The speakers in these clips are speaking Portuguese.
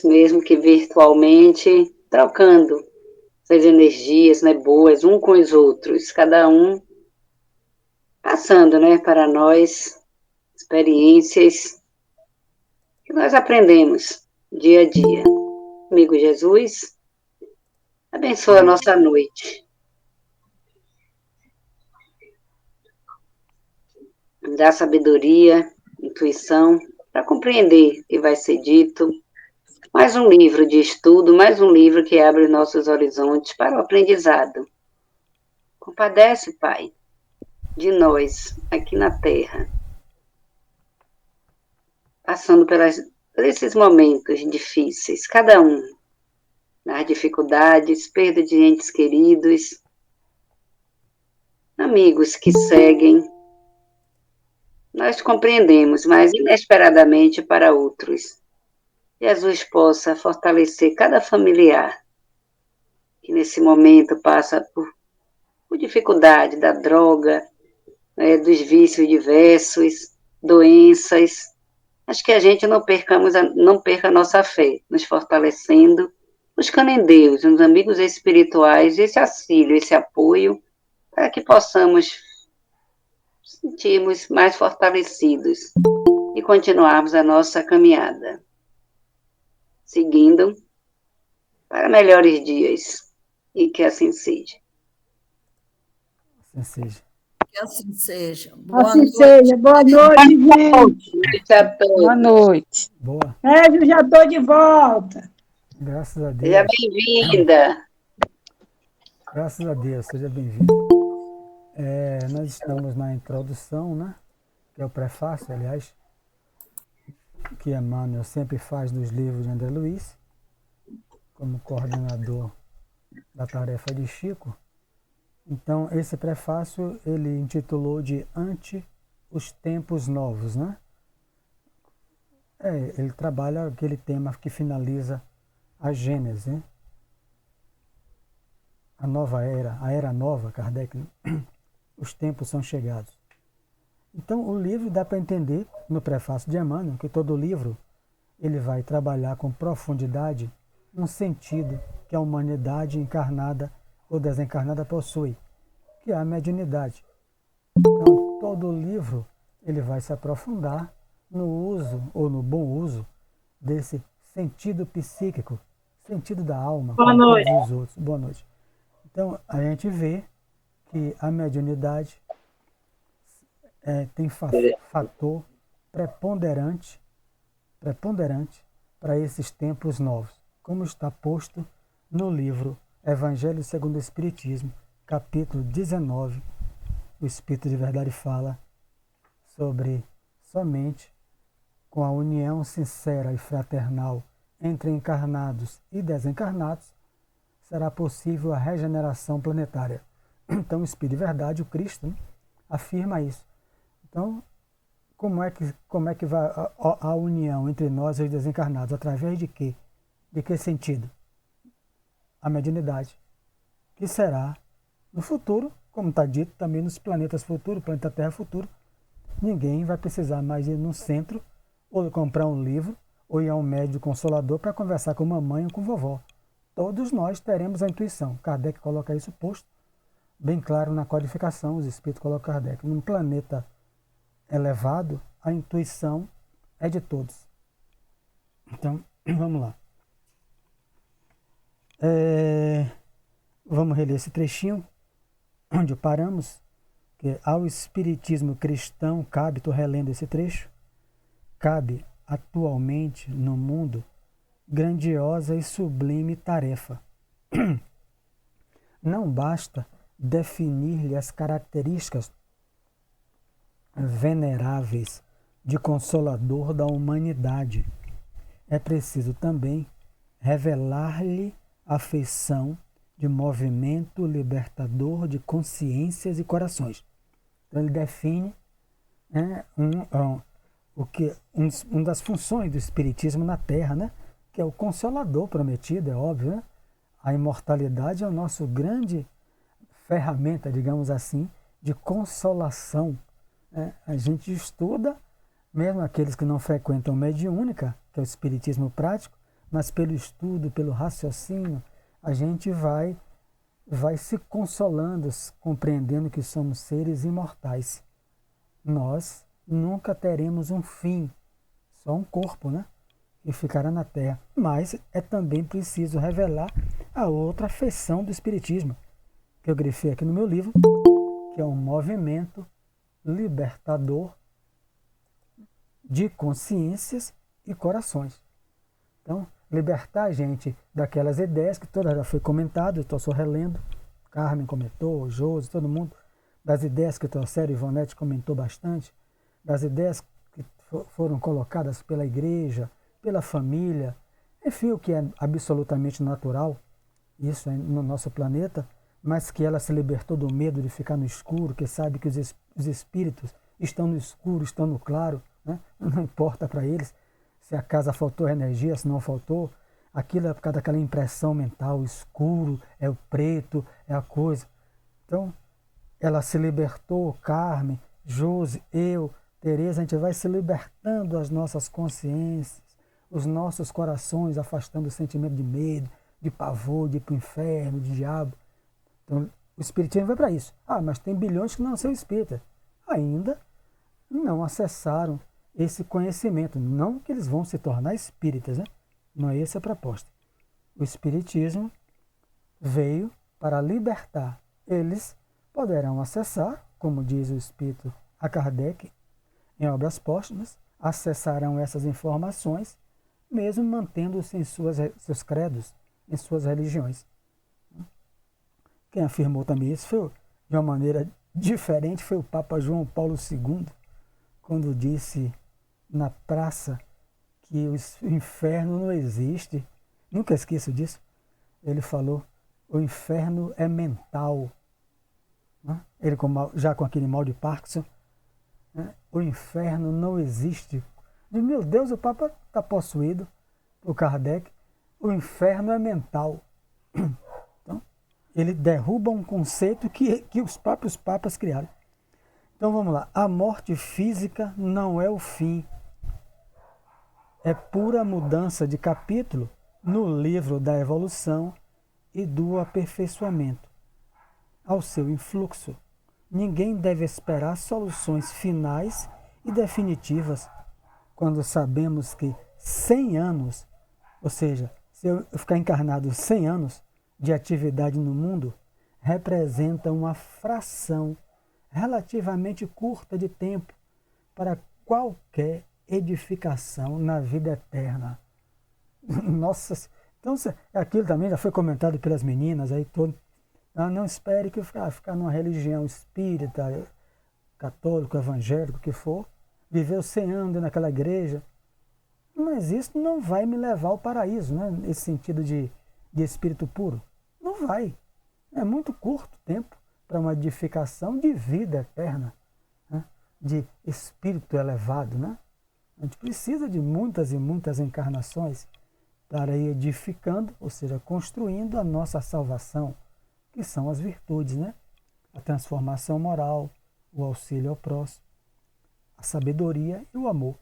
juntos, mesmo que virtualmente, trocando essas energias, né, boas, um com os outros, cada um passando, né, para nós experiências que nós aprendemos dia a dia. Amigo Jesus, abençoa a nossa noite. Dá sabedoria, intuição, para compreender o que vai ser dito. Mais um livro de estudo, mais um livro que abre nossos horizontes para o aprendizado. Compadece, Pai, de nós aqui na Terra, passando por esses momentos difíceis, cada um, nas dificuldades, perda de entes queridos, amigos que seguem. Nós compreendemos, mas inesperadamente para outros. Jesus possa fortalecer cada familiar que nesse momento passa por dificuldade da droga, dos vícios diversos, doenças. Acho que a gente não perca a nossa fé, nos fortalecendo, buscando em Deus, nos amigos espirituais, esse auxílio, esse apoio, para que possamos sentirmos mais fortalecidos e continuarmos a nossa caminhada, seguindo para melhores dias, e que assim seja. Assim seja. Que assim seja. Boa noite. Seja. Boa noite, gente. Boa noite a todos. Boa noite. Boa. Eu já estou de volta. Graças a Deus. Seja bem-vinda. Graças a Deus, seja bem-vinda. Nós estamos na introdução, né? Que é o prefácio, aliás, que Emmanuel sempre faz nos livros de André Luiz, como coordenador da tarefa de Chico. Então, esse prefácio ele intitulou de Ante os Tempos Novos, né? Ele trabalha aquele tema que finaliza a Gênese, né? A nova era, a era nova, Kardec, os tempos são chegados. Então, o livro dá para entender, no prefácio de Emmanuel, que todo livro ele vai trabalhar com profundidade um sentido que a humanidade encarnada ou desencarnada possui, que é a mediunidade. Então, todo livro ele vai se aprofundar no uso, ou no bom uso, desse sentido psíquico, sentido da alma, Boa como noite. todos os outros. Boa noite. Então, a gente vê que a mediunidade tem fator preponderante para esses tempos novos, como está posto no livro Evangelho segundo o Espiritismo, capítulo 19. O Espírito de Verdade fala sobre somente com a união sincera e fraternal entre encarnados e desencarnados será possível a regeneração planetária. Então, o Espírito de Verdade, o Cristo, né, afirma isso. Então, como é que vai a união entre nós e os desencarnados? Através de quê? De que sentido? A mediunidade, que será no futuro, como está dito também nos planetas futuros, planeta Terra futuro, ninguém vai precisar mais ir no centro ou comprar um livro ou ir a um médico consolador para conversar com mamãe ou com vovó. Todos nós teremos a intuição. Kardec coloca isso posto bem claro na codificação, os espíritos colocam Kardec. Num planeta elevado, a intuição é de todos. Então, vamos lá. Vamos reler esse trechinho onde paramos, que ao espiritismo cristão cabe, estou relendo esse trecho, cabe atualmente no mundo grandiosa e sublime tarefa. Não basta definir-lhe as características veneráveis de consolador da humanidade. É preciso também revelar-lhe a feição de movimento libertador de consciências e corações. Então ele define, né, uma das funções do Espiritismo na Terra, né, que é o consolador prometido, é óbvio, né? A imortalidade é o nosso grande ferramenta, digamos assim, de consolação. Né? A gente estuda, mesmo aqueles que não frequentam mediúnica, que é o Espiritismo prático, mas pelo estudo, pelo raciocínio, a gente vai se consolando, compreendendo que somos seres imortais. Nós nunca teremos um fim, só um corpo, né? Que ficará na Terra. Mas é também preciso revelar a outra feição do Espiritismo, que eu grifei aqui no meu livro, que é um movimento libertador de consciências e corações. Então, libertar a gente daquelas ideias que todas já foi comentado, eu estou só relendo, Carmen comentou, Josi, todo mundo, das ideias que trouxeram, Ivonete comentou bastante, das ideias que foram colocadas pela igreja, pela família, enfim, o que é absolutamente natural, isso é no nosso planeta, mas que ela se libertou do medo de ficar no escuro, que sabe que os espíritos estão no escuro, estão no claro, né? Não importa para eles se a casa faltou energia, se não faltou, aquilo é por causa daquela impressão mental, o escuro, é o preto, é a coisa. Então, ela se libertou, Carmen, Josi, eu, Tereza, a gente vai se libertando as nossas consciências, os nossos corações, afastando o sentimento de medo, de pavor, de ir para o inferno, de diabo. Então, o espiritismo vai para isso. Ah, mas tem bilhões que não são espíritas. Ainda não acessaram esse conhecimento. Não que eles vão se tornar espíritas, né? Não é essa a proposta. O espiritismo veio para libertar. Eles poderão acessar, como diz o espírito a Kardec, em obras póstumas, acessarão essas informações, mesmo mantendo-se em seus credos, em suas religiões. Quem afirmou também isso foi, de uma maneira diferente, foi o Papa João Paulo II, quando disse na praça que o inferno não existe. Nunca esqueço disso. Ele falou, o inferno é mental. Ele já com aquele mal de Parkinson, né? O inferno não existe. Meu Deus, o Papa está possuído, o Kardec. O inferno é mental. Então, ele derruba um conceito que os próprios papas criaram. Então vamos lá. A morte física não é o fim. É pura mudança de capítulo no livro da evolução e do aperfeiçoamento. Ao seu influxo, ninguém deve esperar soluções finais e definitivas quando sabemos que 100 anos, ou seja, se eu ficar encarnado 100 anos de atividade no mundo, representa uma fração relativamente curta de tempo para qualquer edificação na vida eterna. Nossa, então aquilo também já foi comentado pelas meninas aí todo. Não espere que ficar numa religião espírita, católico, evangélico, o que for, viveu 100 anos naquela igreja, mas isso não vai me levar ao paraíso, né? Nesse sentido de espírito puro. Não vai. É muito curto tempo para uma edificação de vida eterna, né? De espírito elevado, né? A gente precisa de muitas e muitas encarnações para ir edificando, ou seja, construindo a nossa salvação, que são as virtudes, né? A transformação moral, o auxílio ao próximo, a sabedoria e o amor.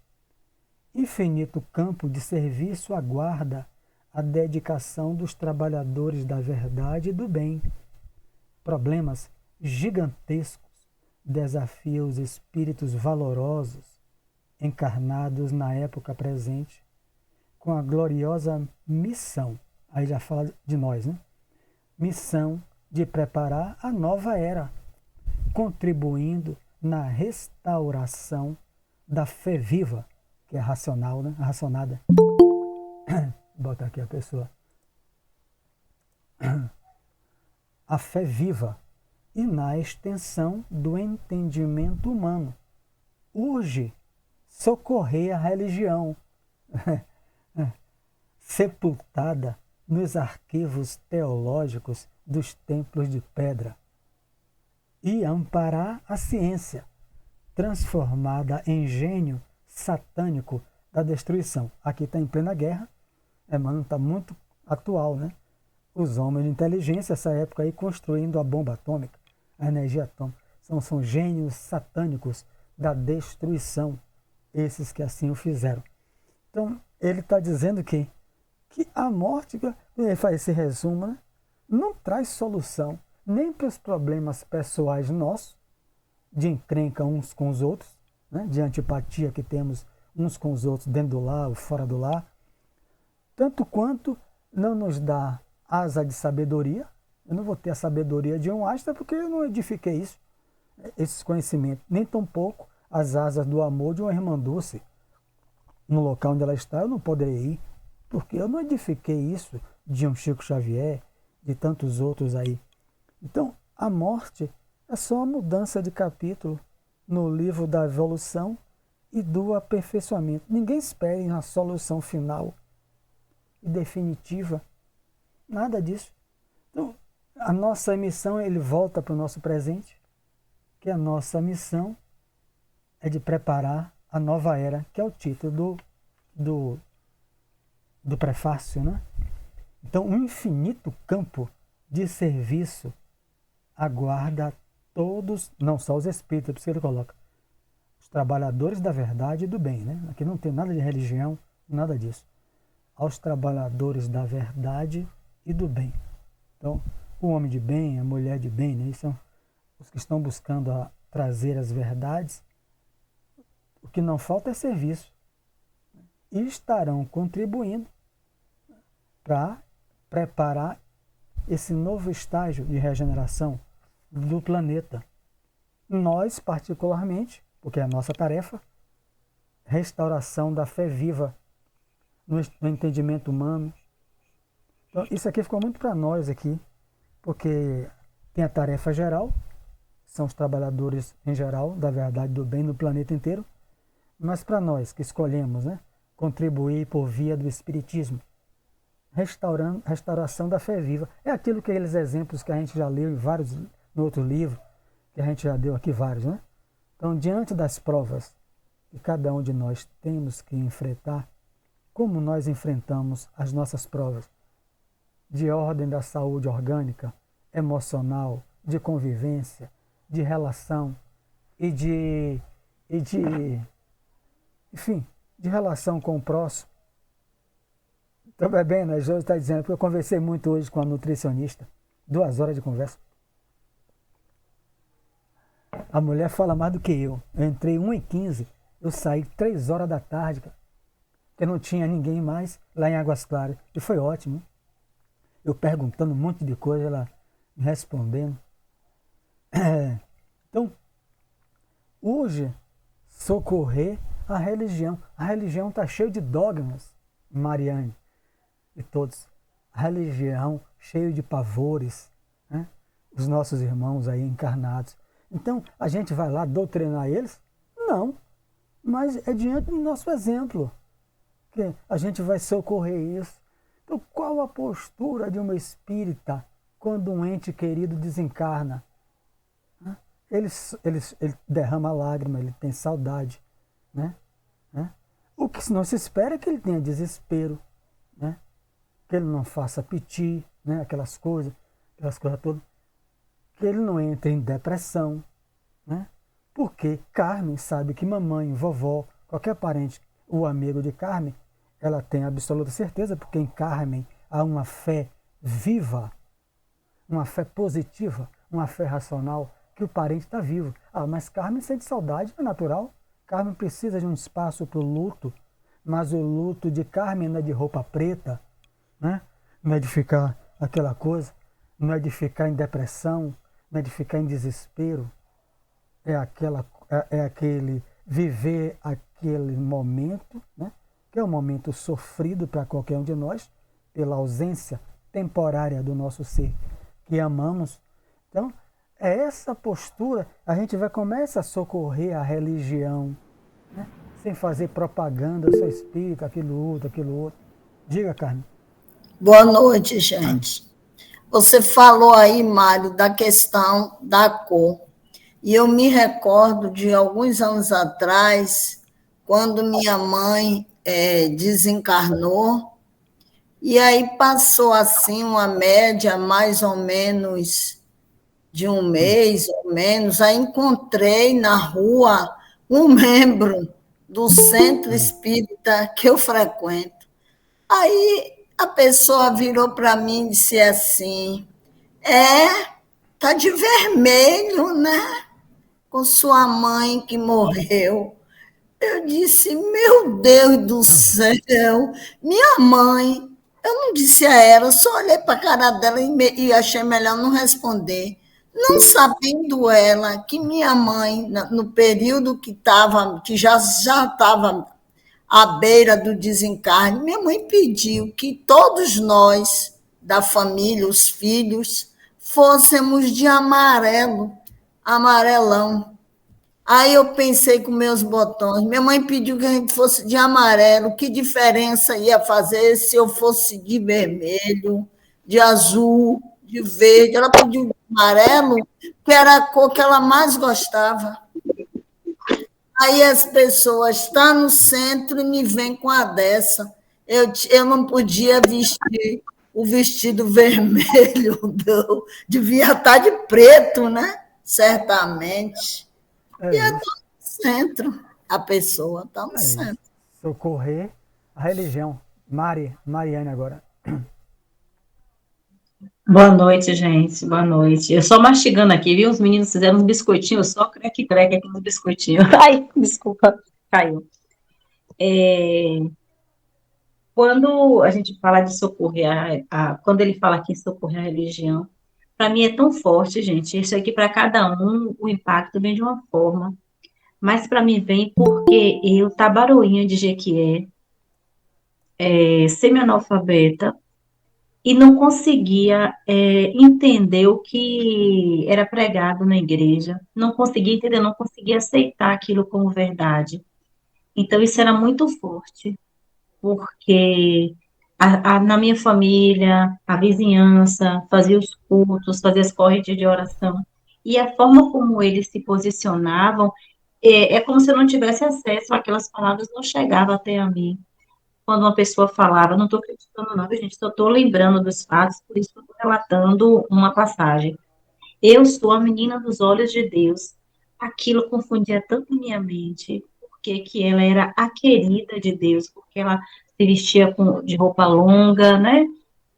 Infinito campo de serviço aguarda a dedicação dos trabalhadores da verdade e do bem. Problemas gigantescos desafiam os espíritos valorosos encarnados na época presente com a gloriosa missão, aí já fala de nós, né? Missão de preparar a nova era, contribuindo na restauração da fé viva, que é racional, né? Racionada. Vou botar aqui a pessoa. A fé viva e na extensão do entendimento humano. Urge socorrer a religião, sepultada nos arquivos teológicos dos templos de pedra, e amparar a ciência, transformada em gênio satânico da destruição. Aqui está em plena guerra, mano, está muito atual, né? Os homens de inteligência, essa época aí, construindo a bomba atômica, a energia atômica, são gênios satânicos da destruição, esses que assim o fizeram. Então, ele está dizendo que que a morte, ele faz esse resumo, né, não traz solução nem para os problemas pessoais nossos, de encrenca uns com os outros, né, de antipatia que temos uns com os outros dentro do lar ou fora do lar, tanto quanto não nos dá asa de sabedoria. Eu não vou ter a sabedoria de um Einstein porque eu não edifiquei isso, esses conhecimentos, nem tampouco as asas do amor de uma irmã Dulce. No local onde ela está, eu não poderei ir, porque eu não edifiquei isso de um Chico Xavier, de tantos outros aí. Então, a morte é só uma mudança de capítulo no livro da evolução e do aperfeiçoamento. Ninguém espere uma solução final e definitiva, nada disso. Então, a nossa missão, ele volta para o nosso presente, que a nossa missão é de preparar a nova era, que é o título do prefácio, né? Então, um infinito campo de serviço aguarda todos, não só os espíritos, é por isso que ele coloca, os trabalhadores da verdade e do bem, né? Aqui não tem nada de religião, nada disso. Aos trabalhadores da verdade e do bem. Então, o homem de bem, a mulher de bem, né? São os que estão buscando trazer as verdades. O que não falta é serviço. E estarão contribuindo para preparar esse novo estágio de regeneração do planeta. Nós, particularmente, porque é a nossa tarefa, restauração da fé viva no entendimento humano. Então, isso aqui ficou muito para nós aqui, porque tem a tarefa geral, são os trabalhadores em geral da verdade e do bem no planeta inteiro, mas para nós que escolhemos, né, contribuir por via do Espiritismo, restauração da fé viva. É aquilo que aqueles exemplos que a gente já leu em vários, no outro livro, que a gente já deu aqui vários, né? Então, diante das provas que cada um de nós temos que enfrentar, como nós enfrentamos as nossas provas de ordem da saúde orgânica, emocional, de convivência, de relação e enfim, de relação com o próximo. Então, bem, né? Jô está dizendo, porque eu conversei muito hoje com a nutricionista, 2 horas de conversa. A mulher fala mais do que eu. Eu entrei 1h15, eu saí 3 horas da tarde, porque não tinha ninguém mais lá em Águas Claras. E foi ótimo. Eu perguntando um monte de coisa, ela me respondendo. Então, hoje, socorrer a religião. A religião está cheia de dogmas, Mariane e todos. A religião cheia de pavores, né? Os nossos irmãos aí encarnados. Então, a gente vai lá doutrinar eles? Não, mas é diante do nosso exemplo que a gente vai socorrer isso. Então, qual a postura de uma espírita quando um ente querido desencarna? Ele derrama lágrima, ele tem saudade, né? O que não se espera é que ele tenha desespero, né? Que ele não faça piti, né? Aquelas coisas todas, que ele não entre em depressão, né? Porque Carmen sabe que mamãe, vovó, qualquer parente, o amigo de Carmen, ela tem absoluta certeza, porque em Carmen há uma fé viva, uma fé positiva, uma fé racional, que o parente está vivo. Ah, mas Carmen sente saudade, é natural. Carmen precisa de um espaço para o luto, mas o luto de Carmen não é de roupa preta, né? Não é de ficar aquela coisa, não é de ficar em depressão, não é de ficar em desespero. É aquele viver aquele momento, né? Que é um momento sofrido para qualquer um de nós, pela ausência temporária do nosso ser que amamos. Então, é essa postura, a gente vai começar a socorrer a religião, né? Sem fazer propaganda, eu sou espírita, aquilo outro. Diga, Carmen. Boa noite, gente. Você falou aí, Mário, da questão da cor. E eu me recordo de alguns anos atrás, quando minha mãe desencarnou, e aí passou assim uma média mais ou menos de um mês ou menos, aí encontrei na rua um membro do centro espírita que eu frequento. Aí A pessoa virou para mim e disse assim: tá de vermelho, né? Com sua mãe que morreu. Eu disse: meu Deus do céu, minha mãe. Eu não disse a ela, eu só olhei para a cara dela e achei melhor não responder. Não sabendo ela que minha mãe, no período que já estava à beira do desencarne, minha mãe pediu que todos nós, da família, os filhos, fôssemos de amarelo, amarelão. Aí eu pensei com meus botões. Minha mãe pediu que a gente fosse de amarelo. Que diferença ia fazer se eu fosse de vermelho, de azul, de verde? Ela pediu de amarelo, que era a cor que ela mais gostava. Aí as pessoas estão no centro e me vêm com a dessa. Eu não podia vestir o vestido vermelho, não. Devia estar de preto, né? Certamente. É E é no isso. centro. A pessoa está no É isso. centro. Socorrer a religião. Mariane agora. Boa noite, gente. Boa noite. Eu só mastigando aqui, viu? Os meninos fizeram uns biscoitinhos, só creque-creque aqui nos biscoitinhos. Ai, desculpa, caiu. Quando a gente fala de socorrer, quando ele fala aqui em socorrer a religião, para mim é tão forte, gente. Isso aqui, para cada um, o impacto vem de uma forma. Mas para mim vem porque eu, tabaroinha de Jequié, semi-analfabeta, e não conseguia entender o que era pregado na igreja, não conseguia entender, não conseguia aceitar aquilo como verdade. Então, isso era muito forte, porque na minha família, a vizinhança fazia os cultos, fazia as correntes de oração, e a forma como eles se posicionavam é como se eu não tivesse acesso àquelas palavras, não chegava até a mim quando uma pessoa falava, não estou criticando não, gente, só estou lembrando dos fatos, por isso estou relatando uma passagem. Eu sou a menina dos olhos de Deus. Aquilo confundia tanto minha mente, porque que ela era a querida de Deus, porque ela se vestia de roupa longa, né?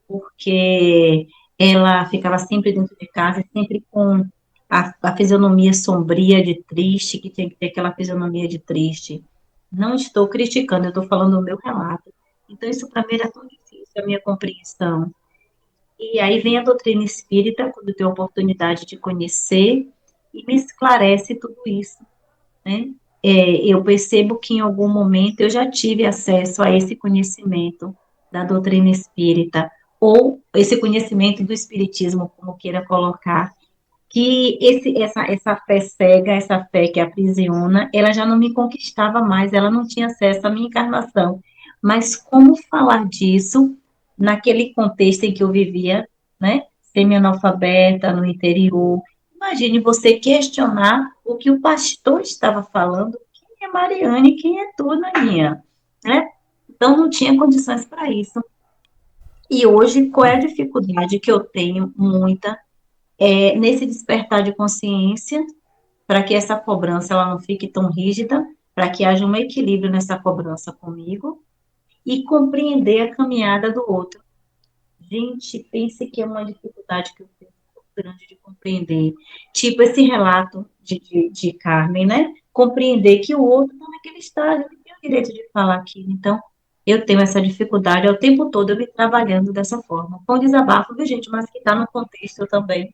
Porque ela ficava sempre dentro de casa, sempre com a fisionomia sombria de triste, que tinha que ter aquela fisionomia de triste. Não estou criticando, eu estou falando o meu relato. Então, isso para mim era tão difícil, a minha compreensão. E aí vem a doutrina espírita, quando eu tenho a oportunidade de conhecer, e me esclarece tudo isso, né? Eu percebo que em algum momento eu já tive acesso a esse conhecimento da doutrina espírita, ou esse conhecimento do espiritismo, como queira colocar, que essa fé cega, essa fé que aprisiona, ela já não me conquistava mais, ela não tinha acesso à minha encarnação. Mas como falar disso naquele contexto em que eu vivia, né? Semi-analfabeta, no interior. Imagine você questionar o que o pastor estava falando, quem é Mariane, quem é tu, Naninha, né? Então, não tinha condições para isso. E hoje, qual é a dificuldade que eu tenho? Muita, nesse despertar de consciência, para que essa cobrança ela não fique tão rígida, para que haja um equilíbrio nessa cobrança comigo e compreender a caminhada do outro. Gente, pense que é uma dificuldade que eu tenho muito grande de compreender. Tipo esse relato de Carmen, né? Compreender que o outro está naquele estágio, ele tem o direito de falar aquilo. Então, eu tenho essa dificuldade ao tempo todo eu me trabalhando dessa forma. Com desabafo, viu, gente? Mas que está no contexto também.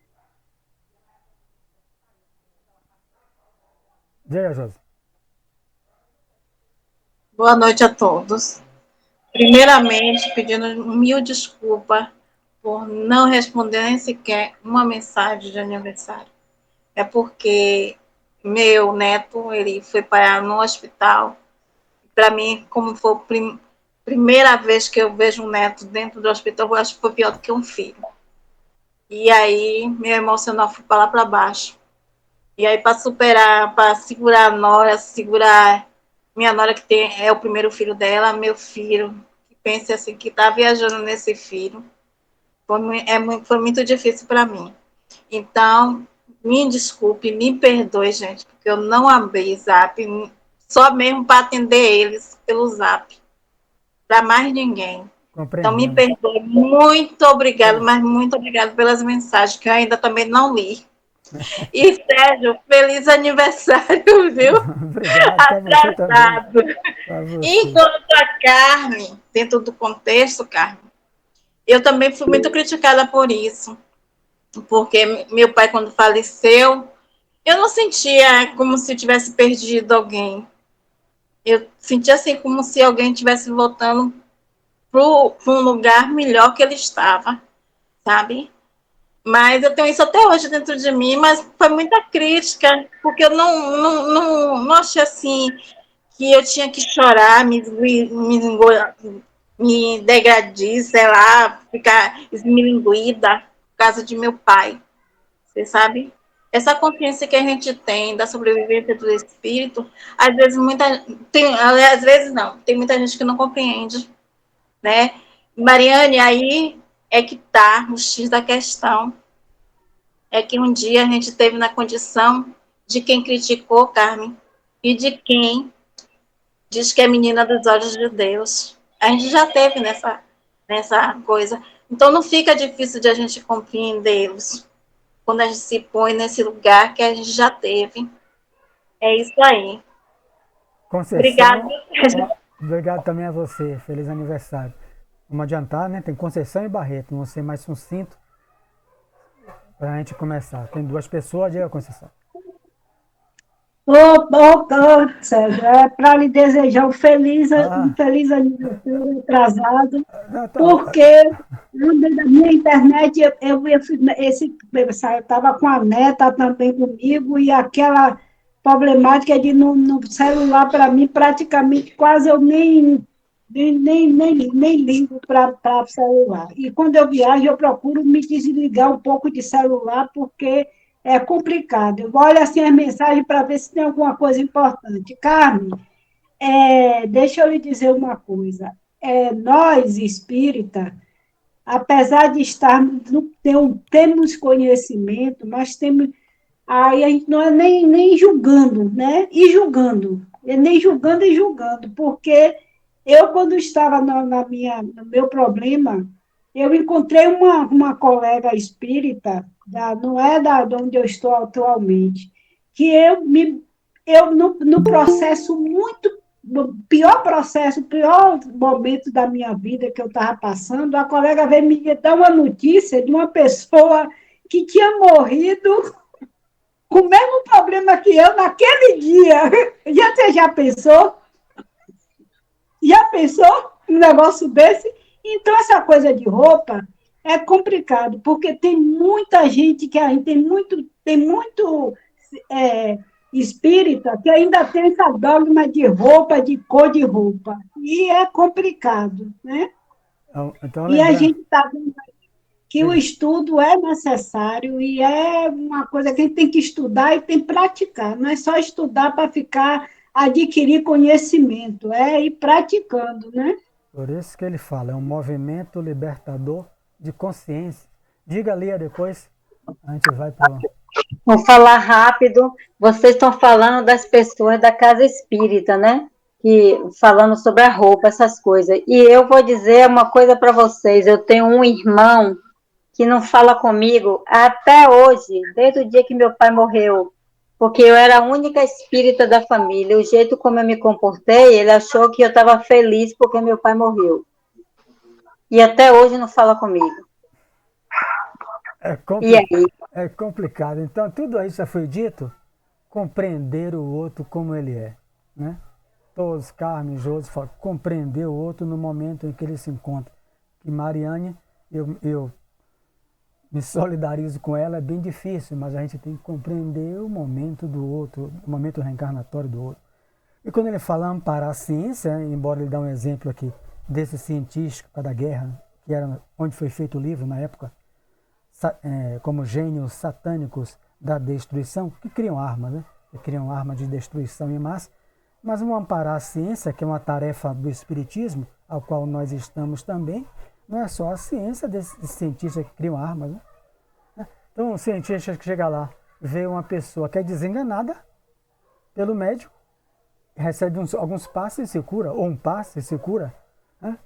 Diga, Josi. Boa noite a todos. Primeiramente, pedindo mil desculpas por não responder nem sequer uma mensagem de aniversário. É porque meu neto, ele foi parar no hospital. Para mim, como foi a primeira vez que eu vejo um neto dentro do hospital, eu acho que foi pior do que um filho. E aí, meu emocional foi para lá para baixo. E aí, para superar, para segurar a nora, segurar minha nora, que é o primeiro filho dela, meu filho, que pensa assim, que está viajando nesse filho, foi muito difícil para mim. Então, me desculpe, me perdoe, gente, porque eu não abri Zap, só mesmo para atender eles pelo Zap, para mais ninguém. Então, me Compreendemos. perdoe. Muito obrigado, mas muito obrigado pelas mensagens, que eu ainda também não li. E, Sérgio, feliz aniversário, viu? Obrigado para você também. Atrasado. Para você. Enquanto a Carmen, dentro do contexto, Carmen, eu também fui muito criticada por isso. Porque meu pai, quando faleceu, eu não sentia como se tivesse perdido alguém. Eu sentia assim como se alguém estivesse voltando para um lugar melhor que ele estava, sabe? Mas eu tenho isso até hoje dentro de mim, mas foi muita crítica, porque eu não achei assim que eu tinha que chorar, me degradar, sei lá, ficar esmilinguida por causa de meu pai, você sabe? Essa consciência que a gente tem da sobrevivência do espírito, às vezes às vezes não, tem muita gente que não compreende, né? Mariane, aí é que tá o X da questão. É que um dia a gente teve na condição de quem criticou Carmen e de quem diz que é menina dos olhos de Deus. A gente já teve nessa coisa. Então não fica difícil de a gente compreendê-los quando a gente se põe nesse lugar que a gente já teve. É isso aí. Obrigada. Conceição, obrigado também a você. Feliz aniversário. Vamos adiantar, né? Tem Conceição e Barreto. Vamos ser mais sucinto para a gente começar. Tem duas pessoas, diga, Conceição. Sérgio, é para lhe desejar um Ah, feliz aniversário atrasado, não, tá, porque da minha internet eu estava com a neta também comigo, e aquela problemática de no celular, para mim, praticamente quase eu nem ligo para o celular. E quando eu viajo, eu procuro me desligar um pouco de celular, porque é complicado. Eu olho assim as mensagens para ver se tem alguma coisa importante. Carmen, deixa eu lhe dizer uma coisa. Nós, espírita, apesar de estarmos, temos conhecimento, mas temos. Aí a gente não é nem julgando, né? Nem julgando e julgando, porque eu, quando estava no meu problema, eu encontrei uma colega espírita, não é de onde eu estou atualmente, que eu no processo muito, no pior momento da minha vida que eu estava passando, a colega veio me dar uma notícia de uma pessoa que tinha morrido com o mesmo problema que eu naquele dia. Você já pensou? Já pensou um negócio desse? Então, essa coisa de roupa é complicado, porque tem muita gente que ainda tem muito espírita que ainda tem essa dogma de roupa, de cor de roupa. E é complicado, né? então E a lembrando, gente está vendo que o diga. estudo é necessário e é uma coisa que a gente tem que estudar e tem que praticar. Não é só estudar para adquirir conhecimento, é ir praticando, né? Por isso que ele fala, é um movimento libertador de consciência. Diga, Lia, depois a gente vai para. Vou falar rápido. Vocês estão falando das pessoas da casa espírita, né? Que falando sobre a roupa, essas coisas. E eu vou dizer uma coisa para vocês. Eu tenho um irmão que não fala comigo até hoje, desde o dia que meu pai morreu, porque eu era a única espírita da família. O jeito como eu me comportei, ele achou que eu estava feliz porque meu pai morreu. E até hoje não fala comigo. É, E aí? é complicado. Então, tudo isso já foi dito, compreender o outro como ele é, né? Todos, Carmen, José, falam, compreender o outro no momento em que ele se encontra. E Mariane, eu me solidarizo com ela, é bem difícil, mas a gente tem que compreender o momento do outro, o momento reencarnatório do outro. E quando ele fala amparar a ciência, embora ele dê um exemplo aqui desse cientista da guerra, que era onde foi feito o livro na época, como gênios satânicos da destruição, que criam armas, né? Que criam armas de destruição em massa, mas vão amparar a ciência, que é uma tarefa do espiritismo, ao qual nós estamos também. Não é só a ciência desses cientistas que criam armas, né? Então, um cientista que chega lá, vê uma pessoa que é desenganada pelo médico, recebe alguns passes e se cura, ou um passe e se cura, né?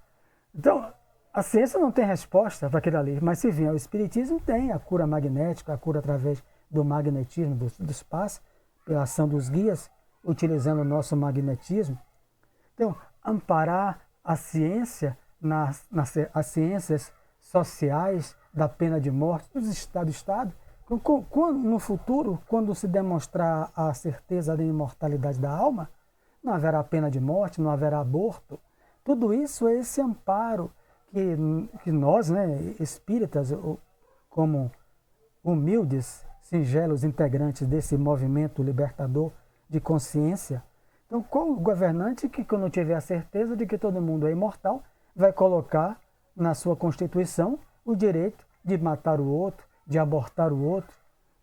Então, A ciência não tem resposta para aquilo ali, mas se vier o espiritismo, tem a cura magnética, a cura através do magnetismo do espaço, pela ação dos guias, utilizando o nosso magnetismo. Então, amparar a ciência as ciências sociais da pena de morte do Estado. No futuro, quando se demonstrar a certeza da imortalidade da alma, não haverá pena de morte, não haverá aborto. Tudo isso é esse amparo que nós, né, espíritas, como humildes, singelos integrantes desse movimento libertador de consciência. Então, qual o governante que, quando tiver a certeza de que todo mundo é imortal, vai colocar na sua Constituição o direito de matar o outro, de abortar o outro?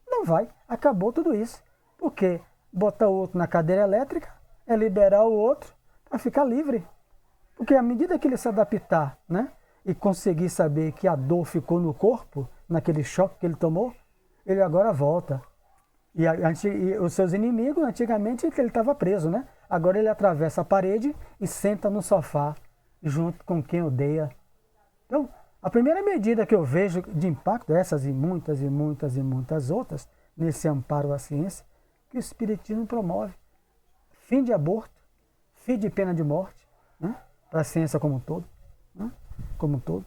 Não vai. Acabou tudo isso. Porque botar o outro na cadeira elétrica é liberar o outro para ficar livre. Porque à medida que ele se adaptar, né, e conseguir saber que a dor ficou no corpo, naquele choque que ele tomou, ele agora volta. E os seus inimigos, antigamente, ele estava preso, né? Agora ele atravessa a parede e senta no sofá, junto com quem odeia. Então, a primeira medida que eu vejo de impacto, essas e muitas e muitas e muitas outras, nesse amparo à ciência, que o Espiritismo promove. Fim de aborto, fim de pena de morte, né? Para a ciência como um todo. Né? Como um todo.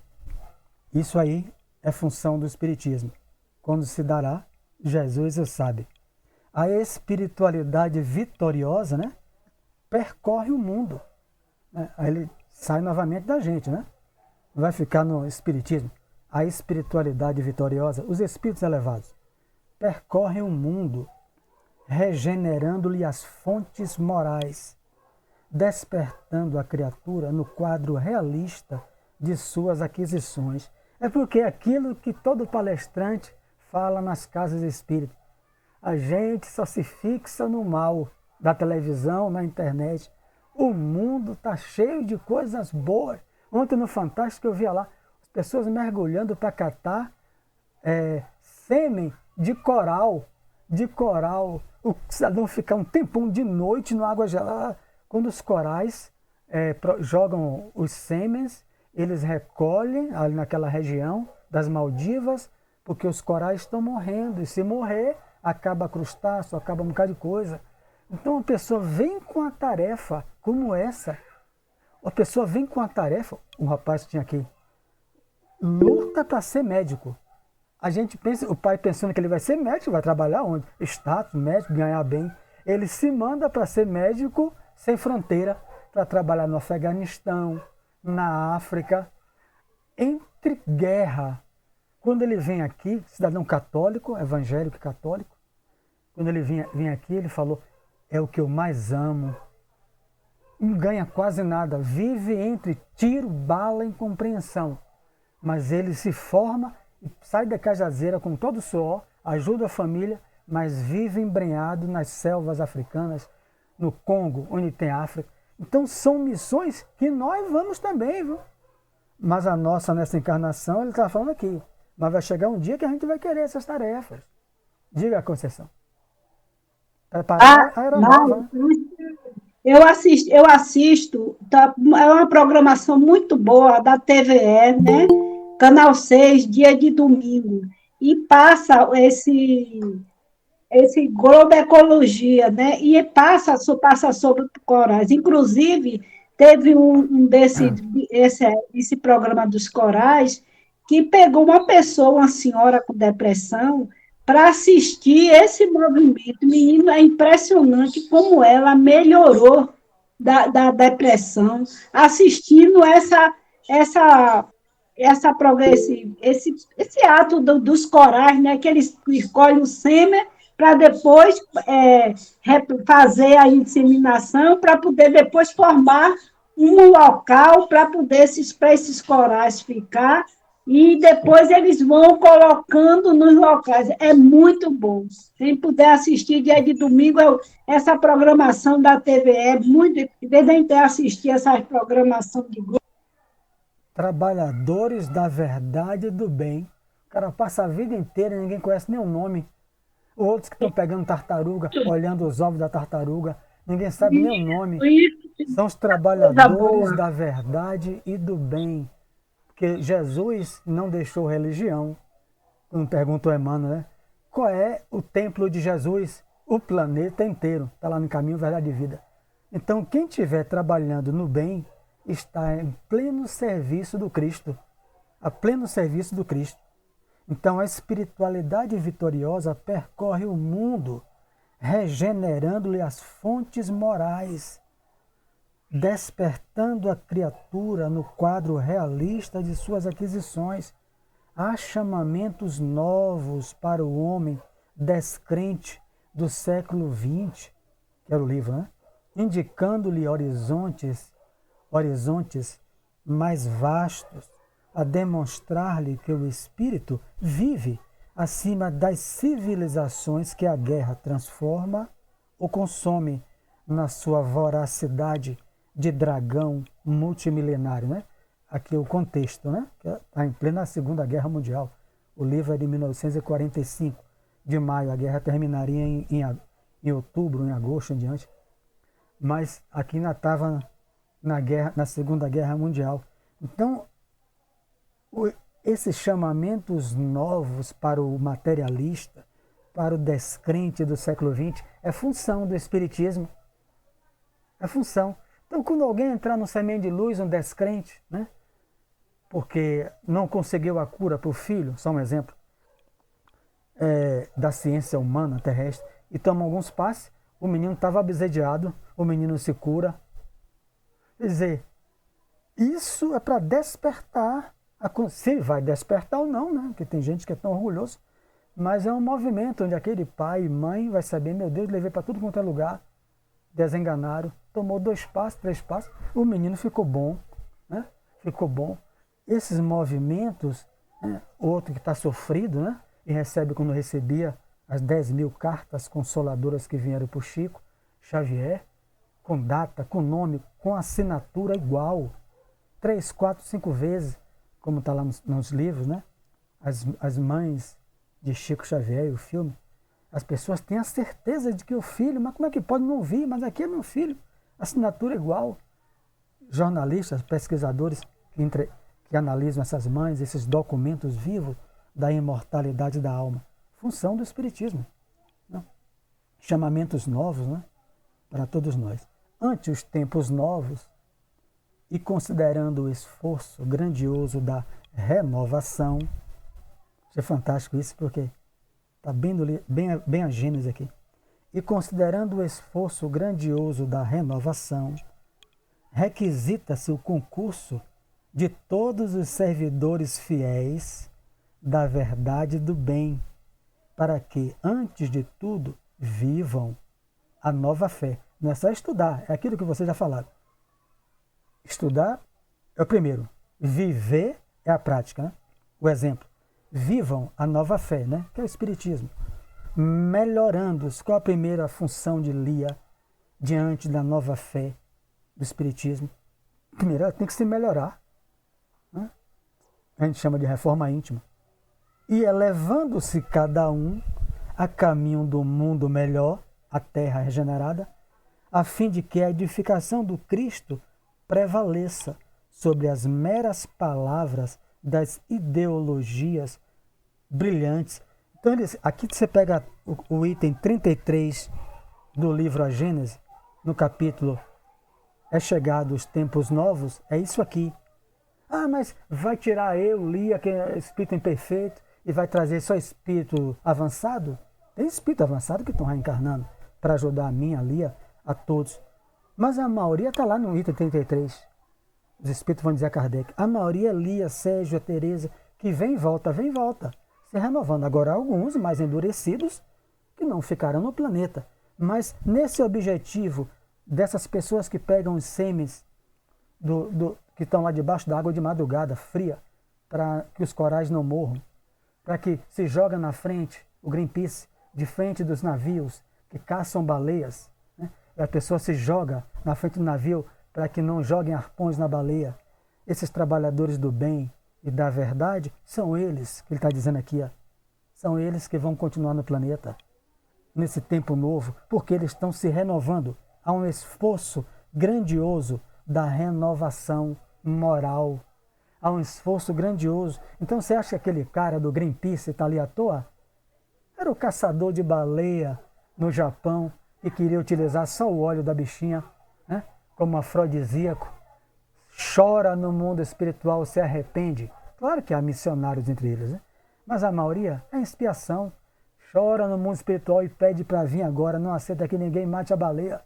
Isso aí é função do Espiritismo. Quando se dará, Jesus o sabe. A espiritualidade vitoriosa, né, percorre o mundo. Né? Aí ele sai novamente da gente, né? Não vai ficar no Espiritismo. A espiritualidade vitoriosa, os espíritos elevados, percorrem o mundo, regenerando-lhe as fontes morais, despertando a criatura no quadro realista de suas aquisições. É porque é aquilo que todo palestrante fala nas casas espíritas. A gente só se fixa no mal da televisão, na internet. O mundo está cheio de coisas boas. Ontem no Fantástico eu via lá as pessoas mergulhando para catar sêmen de coral. O cidadão fica um tempão de noite na água gelada. Quando os corais jogam os sêmens, eles recolhem ali naquela região das Maldivas, porque os corais estão morrendo. E se morrer, acaba crustáceo, acaba um bocado de coisa. Então a pessoa vem com a tarefa como essa. A pessoa vem com a tarefa, um rapaz que tinha aqui, luta para ser médico. A gente pensa, o pai pensando que ele vai ser médico, vai trabalhar onde? Status, médico, ganhar bem. Ele se manda para ser médico sem fronteira, para trabalhar no Afeganistão, na África, entre guerra. Quando ele vem aqui, cidadão católico, evangélico e católico, quando ele vem aqui, ele falou, é o que eu mais amo. Não ganha quase nada, vive entre tiro, bala e incompreensão. Mas ele se forma e sai da cajazeira com todo o suor, ajuda a família, mas vive embrenhado nas selvas africanas, no Congo, onde tem África. Então são missões que nós vamos também, viu? Mas a nossa, nessa encarnação, ele está falando aqui. Mas vai chegar um dia que a gente vai querer essas tarefas. Diga, Conceição. Preparar a aeronave. Eu assisto, tá, é uma programação muito boa da TVE, né? Canal 6, dia de domingo. E passa esse Globo Ecologia, né? E passa sobre corais. Inclusive, teve esse programa dos corais que pegou uma pessoa, uma senhora com depressão, para assistir esse movimento. Menino, é impressionante como ela melhorou da depressão, assistindo esse ato dos corais, né, que eles escolhem o sêmen para depois fazer a inseminação, para poder depois formar um local para esses corais ficar, e depois eles vão colocando nos locais. É muito bom. Quem puder assistir dia de domingo, essa programação da TVE, muito, em vez de a gente assistir essa programação de Globo. Trabalhadores da verdade e do bem. O cara passa a vida inteira e ninguém conhece nem o nome. Outros que estão pegando tartaruga, olhando os ovos da tartaruga, ninguém sabe nem o nome. São os trabalhadores da verdade e do bem. que Jesus não deixou religião. Como perguntou Emmanuel, né? Qual é o templo de Jesus? O planeta inteiro. Está lá no Caminho, Verdade e Vida. Então, quem estiver trabalhando no bem está em pleno serviço do Cristo. A pleno serviço do Cristo. Então, a espiritualidade vitoriosa percorre o mundo, regenerando-lhe as fontes morais, despertando a criatura no quadro realista de suas aquisições. Há chamamentos novos para o homem descrente do século XX, que era o livro, né? Indicando-lhe horizontes mais vastos, a demonstrar-lhe que o espírito vive acima das civilizações que a guerra transforma ou consome na sua voracidade de dragão multimilenário, né? Aqui o contexto, né? Está em plena Segunda Guerra Mundial. O livro é de 1945, de maio. A guerra terminaria em outubro, em agosto, em diante. Mas aqui ainda estava na Segunda Guerra Mundial. Então, esses chamamentos novos para o materialista, para o descrente do século XX, é função do Espiritismo. É função. Então, quando alguém entrar no semente de luz, um descrente, né? Porque não conseguiu a cura para o filho, só um exemplo, da ciência humana terrestre, e toma alguns passes, o menino estava obsediado, o menino se cura. Quer dizer, isso é para despertar, se vai despertar ou não, né? Porque tem gente que é tão orgulhoso, mas é um movimento onde aquele pai e mãe vai saber, meu Deus, levei para tudo quanto é lugar, desenganaram, tomou 2 passos, 3 passos, o menino ficou bom, né? Ficou bom. Esses movimentos, né? Outro que está sofrido, né? E recebe, como recebia, as 10.000 cartas consoladoras que vieram para o Chico Xavier, com data, com nome, com assinatura igual, 3, 4, 5 vezes, como está lá nos livros, né? As mães de Chico Xavier e o filme, as pessoas têm a certeza de que o filho, mas como é que pode não vir? Mas aqui é meu filho, assinatura igual. Jornalistas, pesquisadores que analisam essas mães, esses documentos vivos da imortalidade da alma. Função do Espiritismo. Né? Chamamentos novos, né? Para todos nós. Ante os tempos novos e considerando o esforço grandioso da renovação, é fantástico isso porque está bem a Gênesis aqui. E considerando o esforço grandioso da renovação, requisita-se o concurso de todos os servidores fiéis da verdade e do bem, para que, antes de tudo, vivam a nova fé. Não é só estudar, é aquilo que vocês já falaram. Estudar é o primeiro, viver é a prática, né? O exemplo. Vivam a nova fé, né? Que é o Espiritismo. Melhorando-os. Qual a primeira função de Lia diante da nova fé do Espiritismo? Primeiro, ela tem que se melhorar. Né? A gente chama de reforma íntima. E elevando-se cada um a caminho do mundo melhor, a terra regenerada, a fim de que a edificação do Cristo prevaleça sobre as meras palavras das ideologias brilhantes. Então, aqui você pega o item 33 do livro A Gênese, no capítulo É chegado os tempos novos, é isso aqui. Ah, mas vai tirar eu, Lia, que é espírito imperfeito, e vai trazer só espírito avançado? Tem espírito avançado que estão reencarnando para ajudar a mim, a Lia, a todos. Mas a maioria está lá no item 33. Os espíritos vão dizer a Kardec. A maioria, Lia, Sérgio, a Teresa, que vem e volta, se renovando. Agora, alguns mais endurecidos que não ficarão no planeta. Mas nesse objetivo dessas pessoas que pegam os sêmens que estão lá debaixo da água de madrugada, fria, para que os corais não morram, para que se joga na frente, o Greenpeace, de frente dos navios que caçam baleias, né? E a pessoa se joga na frente do navio para que não joguem arpões na baleia. Esses trabalhadores do bem e da verdade são eles, que ele está dizendo aqui, ó, são eles que vão continuar no planeta, nesse tempo novo, porque eles estão se renovando. Há um esforço grandioso da renovação moral, há um esforço grandioso. Então você acha que aquele cara do Greenpeace está ali à toa? Era o caçador de baleia no Japão e queria utilizar só o óleo da bichinha, né, como afrodisíaco. Chora no mundo espiritual, se arrepende. Claro que há missionários entre eles, né? Mas a maioria é expiação. Chora no mundo espiritual e pede para vir agora, não aceita que ninguém mate a baleia.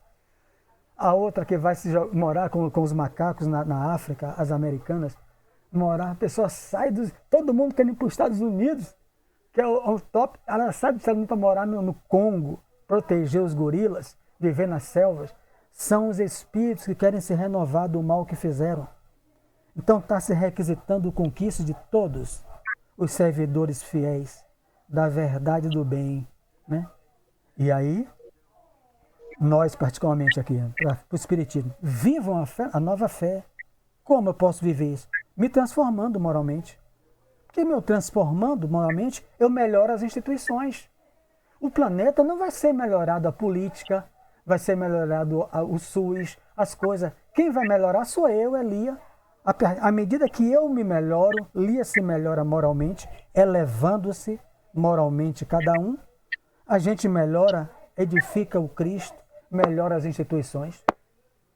A outra que vai morar com os macacos na África, as americanas, morar, a pessoa sai todo mundo quer ir para os Estados Unidos, que é o top, ela sai dos Estados Unidos para morar no Congo, proteger os gorilas, viver nas selvas. São os espíritos que querem se renovar do mal que fizeram. Então está se requisitando o conquista de todos os servidores fiéis da verdade e do bem, né? E aí, nós particularmente aqui, para o Espiritismo, vivam a nova fé. Como eu posso viver isso? Me transformando moralmente. Porque me transformando moralmente, eu melhoro as instituições. O planeta não vai ser melhorado a política, vai ser melhorado o SUS, as coisas. Quem vai melhorar sou eu, é Lia. À medida que eu me melhoro, Lia se melhora moralmente, elevando-se moralmente cada um, a gente melhora, edifica o Cristo, melhora as instituições.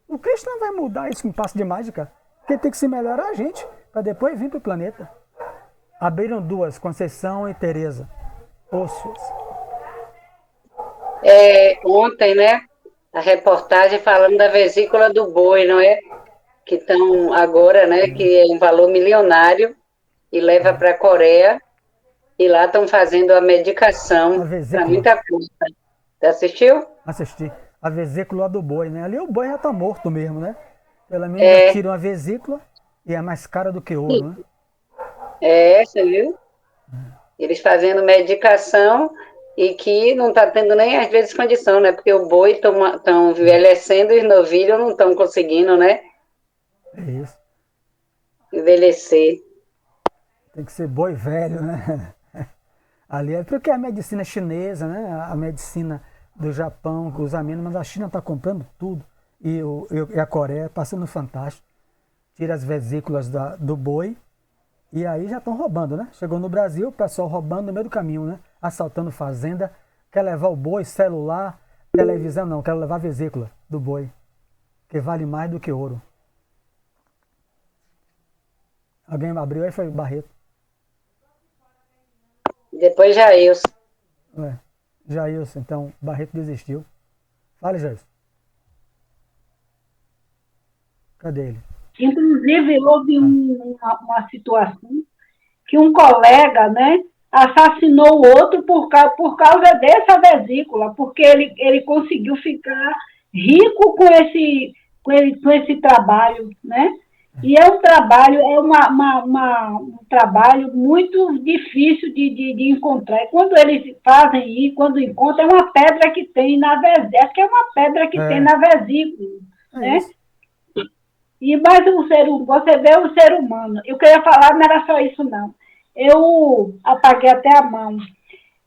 O Cristo não vai mudar isso com um passo de mágica. Quem tem que se melhorar é a gente, para depois vir para o planeta. Abriram duas, Conceição e Tereza. Ossos. Ontem, né, a reportagem falando da vesícula do boi, não é? Que estão agora, né, que é um valor milionário e leva para a Coreia e lá estão fazendo a medicação para muita coisa. Você assistiu? Assisti. A vesícula do boi, né? Ali o boi já está morto mesmo, né? Pelo menos tiram a vesícula e é mais cara do que ouro, né? Você viu? Eles fazendo medicação e que não está tendo nem às vezes condição, né? Porque o boi estão envelhecendo e os novilhos não estão conseguindo, né? É isso. Envelhecer. Tem que ser boi velho, né? Ali é porque a medicina chinesa, né? A medicina do Japão que usa menos, mas a China está comprando tudo. E a Coreia passando fantástico. Tira as vesículas do boi e aí já estão roubando, né? Chegou no Brasil, o pessoal roubando no meio do caminho, né? Assaltando fazenda, quer levar o boi, celular, televisão, não, quer levar a vesícula do boi, que vale mais do que ouro. Alguém abriu aí, foi o Barreto. Depois Jailson. Jailson, então, Barreto desistiu. Fale, Jailson. Cadê ele? Inclusive, houve uma situação que um colega, né, assassinou o outro por causa dessa vesícula, porque ele conseguiu ficar rico com esse trabalho, né? E é um trabalho, um trabalho muito difícil de encontrar. E quando eles fazem isso, quando encontram, é uma pedra que tem na vesícula. Acho que é uma pedra que tem na vesícula, né? Mas você vê o ser humano. Eu queria falar, não era só isso, não. Eu apaguei até a mão.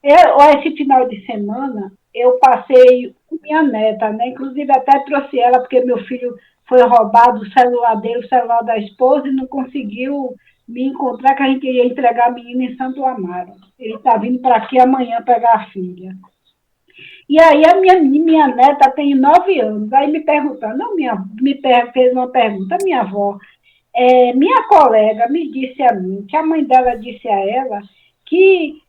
Esse final de semana, eu passei com minha neta, né? Inclusive até trouxe ela, porque meu filho foi roubado o celular dele, o celular da esposa, e não conseguiu me encontrar, que a gente ia entregar a menina em Santo Amaro. Ele está vindo para aqui amanhã pegar a filha. E aí a minha neta tem 9 anos, aí me perguntando, fez uma pergunta, minha avó, minha colega me disse a mim, que a mãe dela disse a ela que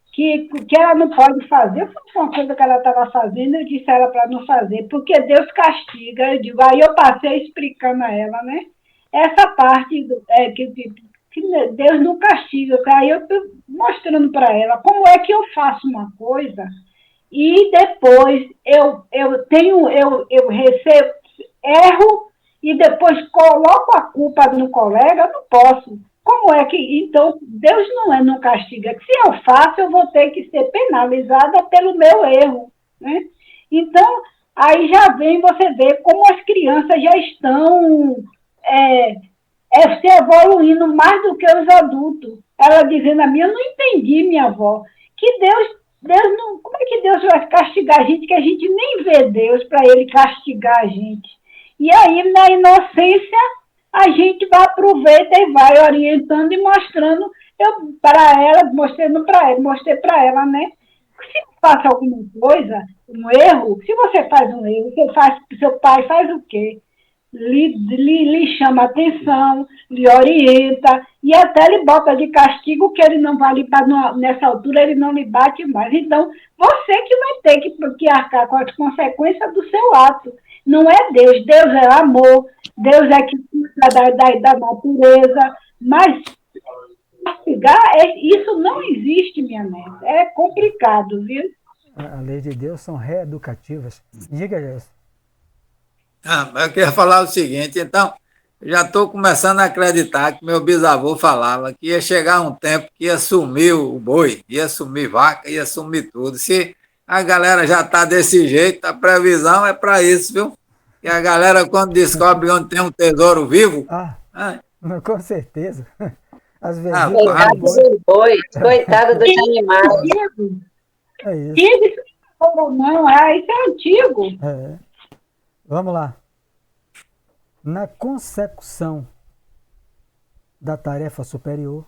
ela não pode fazer, foi uma coisa que ela estava fazendo, eu disse a ela para não fazer, porque Deus castiga. Eu digo, aí eu passei explicando a ela, né? Essa parte que Deus não castiga, aí eu estou mostrando para ela como é que eu faço uma coisa e depois eu recebo, erro e depois coloco a culpa no colega, não posso. Como é que... Então, Deus não castiga. Se eu faço, eu vou ter que ser penalizada pelo meu erro, né? Então, aí já vem você ver como as crianças já estão se evoluindo mais do que os adultos. Ela dizendo a mim, eu não entendi, minha avó, que Deus não... Como é que Deus vai castigar a gente, que a gente nem vê Deus para ele castigar a gente? E aí, na inocência, a gente vai aproveita e vai orientando e mostrando eu para ela, mostrei para ela, né? Se passa alguma coisa, um erro, se você faz um erro, seu pai faz o quê? Lhe chama atenção, lhe orienta e até lhe bota de castigo que ele não vai lhe nessa altura ele não lhe bate mais. Então, você que vai ter que arcar com as consequências do seu ato. Não é Deus. Deus é amor, Deus é que cuida da natureza, mas castigar, isso não existe, minha neta. É complicado, viu? A lei de Deus são reeducativas. Diga, Gerson. Eu queria falar o seguinte, então, já estou começando a acreditar que meu bisavô falava que ia chegar um tempo que ia sumir o boi, ia sumir vaca, ia sumir tudo. Se a galera já está desse jeito, a previsão é para isso, viu? E a galera, quando descobre onde tem um tesouro vivo... Com certeza. Às vezes, coitado dos bois, coitado dos animais. É isso. Não, isso é antigo. Vamos lá. Na consecução da tarefa superior,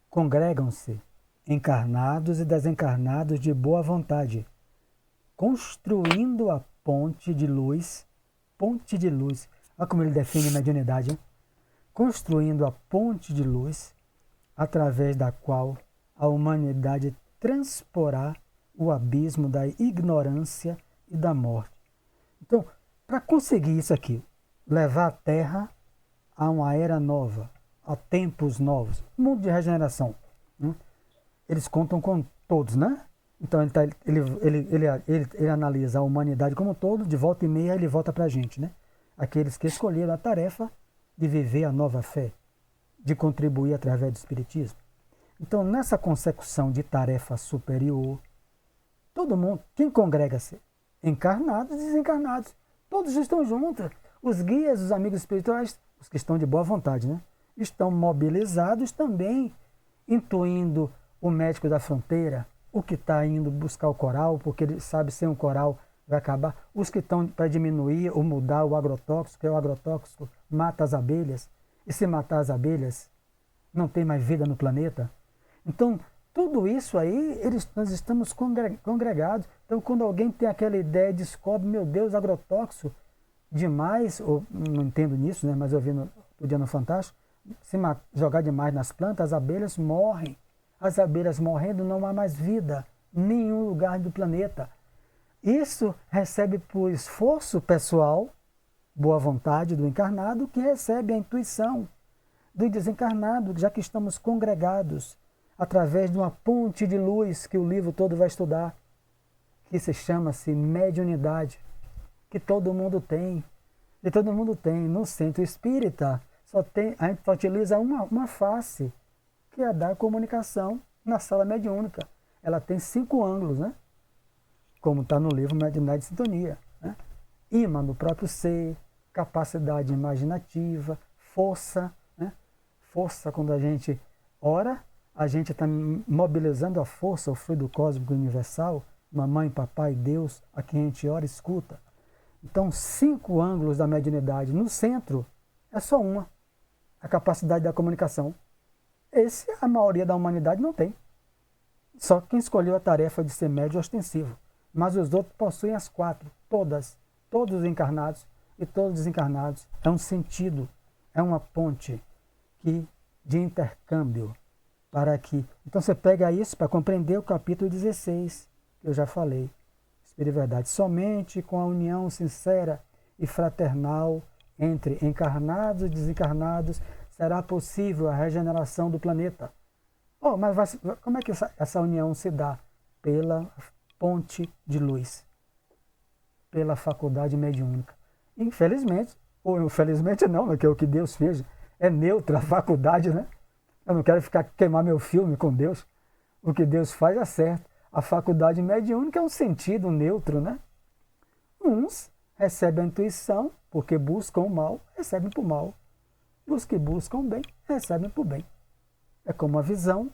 congregam-se encarnados e desencarnados de boa vontade, construindo a ponte de luz. Olha como ele define mediunidade, hein? Construindo a ponte de luz através da qual a humanidade transporá o abismo da ignorância e da morte. Então, para conseguir isso aqui, levar a Terra a uma era nova, a tempos novos, mundo de regeneração, né? Eles contam com todos, né? Então ele analisa a humanidade como um todo, de volta e meia ele volta para a gente, né? Aqueles que escolheram a tarefa de viver a nova fé, de contribuir através do Espiritismo. Então, nessa consecução de tarefa superior, todo mundo, quem congrega-se? Encarnados e desencarnados. Todos estão juntos. Os guias, os amigos espirituais, os que estão de boa vontade, né? Estão mobilizados também, incluindo o médico da fronteira, o que está indo buscar o coral, porque ele sabe sem um coral vai acabar. Os que estão para diminuir ou mudar o agrotóxico, que é o agrotóxico mata as abelhas. E se matar as abelhas, não tem mais vida no planeta. Então, tudo isso aí, nós estamos congregados. Então, quando alguém tem aquela ideia e descobre, meu Deus, agrotóxico demais, ou não entendo nisso, né, mas eu vi o dia no Fantástico, se jogar demais nas plantas, as abelhas morrem. As abelhas morrendo, não há mais vida em nenhum lugar do planeta. Isso recebe por esforço pessoal, boa vontade do encarnado, que recebe a intuição do desencarnado, já que estamos congregados através de uma ponte de luz que o livro todo vai estudar, que se chama-se mediunidade, que todo mundo tem. E todo mundo tem. No centro espírita, a gente só utiliza uma face, que é a da comunicação na sala mediúnica. Ela tem 5 ângulos, né? Como está no livro Mediunidade e Sintonia, né? Imã no próprio ser, capacidade imaginativa, força, né? Força, quando a gente ora, a gente está mobilizando a força, o fluido cósmico universal, mamãe, papai, Deus, a quem a gente ora e escuta. Então, 5 ângulos da mediunidade. No centro, é só uma, a capacidade da comunicação. Esse a maioria da humanidade não tem. Só quem escolheu a tarefa de ser médium ostensivo. Mas os outros possuem as 4, todos os encarnados e todos os desencarnados. É um sentido, é uma ponte de intercâmbio. Para que. Então você pega isso para compreender o capítulo 16, que eu já falei. Espírito e verdade. Somente com a união sincera e fraternal entre encarnados e desencarnados será possível a regeneração do planeta. Mas como é que essa união se dá? Pela ponte de luz, pela faculdade mediúnica. Infelizmente, ou infelizmente não, que é o que Deus fez, é neutra a faculdade, né? Eu não quero queimar meu filme com Deus. O que Deus faz é certo. A faculdade mediúnica é um sentido neutro, né? Uns recebem a intuição, porque buscam o mal, recebem por mal. Os que buscam o bem, recebem por bem. É como a visão.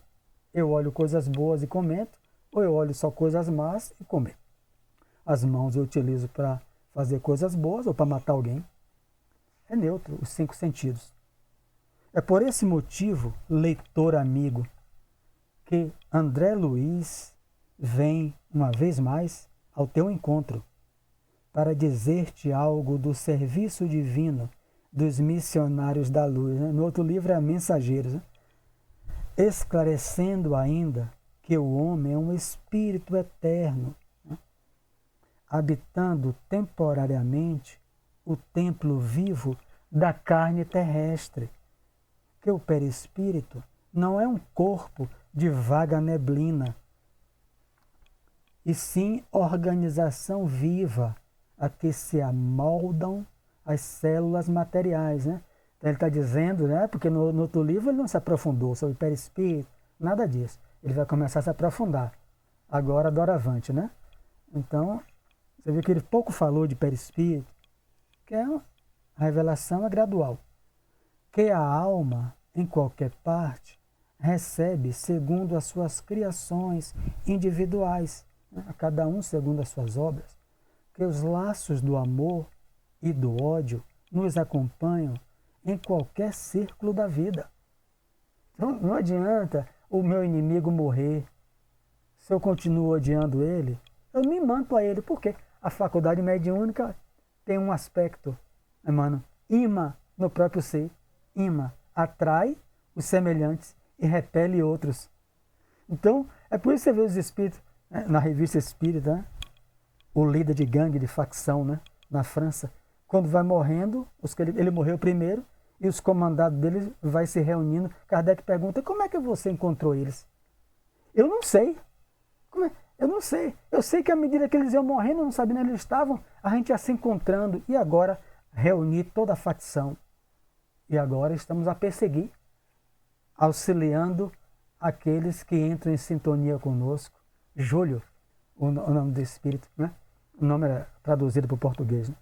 Eu olho coisas boas e comento, ou eu olho só coisas más e comento. As mãos eu utilizo para fazer coisas boas ou para matar alguém. é neutro, os 5 sentidos. É por esse motivo, leitor amigo, que André Luiz vem, uma vez mais, ao teu encontro, para dizer-te algo do serviço divino dos missionários da luz. Né? No outro livro é Mensageiros, né? Esclarecendo ainda que o homem é um espírito eterno, né? Habitando temporariamente o templo vivo da carne terrestre, que o perispírito não é um corpo de vaga neblina, e sim organização viva a que se amoldam as células materiais. Né? Então ele está dizendo, né, porque no outro livro ele não se aprofundou sobre perispírito, nada disso. Ele vai começar a se aprofundar, agora doravante. Né? Então, você vê que ele pouco falou de perispírito, que a revelação é gradual. Que a alma, em qualquer parte, recebe segundo as suas criações individuais, né? A cada um segundo as suas obras, que os laços do amor e do ódio nos acompanham em qualquer círculo da vida. Então, não adianta o meu inimigo morrer, se eu continuo odiando ele, eu me manto a ele, porque a faculdade mediúnica tem um aspecto, mano, imã no próprio ser, imã, atrai os semelhantes e repele outros. Então, é por isso que você vê os espíritos, né, na revista Espírita, né, o líder de gangue, de facção, né, na França, quando vai morrendo, ele morreu primeiro, e os comandados dele vai se reunindo. Kardec pergunta, como é que você encontrou eles? Eu não sei. Eu não sei. Eu sei que à medida que eles iam morrendo, eu não sabia onde eles estavam, a gente ia se encontrando, e agora reunir toda a facção. E agora estamos a perseguir, auxiliando aqueles que entram em sintonia conosco. Júlio, o nome do espírito, né? O nome era traduzido para o português, né?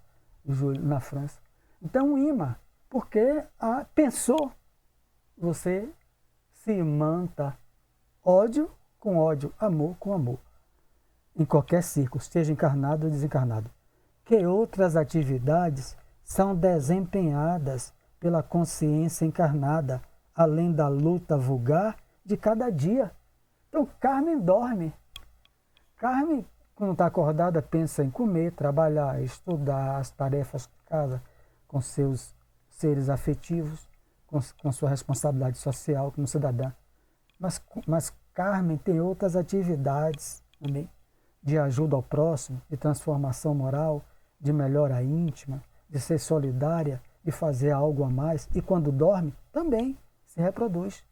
Júlio, na França. Então, imã, porque pensou, você se imanta ódio com ódio, amor com amor, em qualquer círculo, seja encarnado ou desencarnado. Que outras atividades são desempenhadas pela consciência encarnada, além da luta vulgar de cada dia. Então, Carmen dorme. Carmen, quando está acordada, pensa em comer, trabalhar, estudar, as tarefas de casa, com seus seres afetivos, com sua responsabilidade social como cidadã. Mas Carmen tem outras atividades também, de ajuda ao próximo, de transformação moral, de melhora íntima, de ser solidária, de fazer algo a mais. E quando dorme, também se reproduz.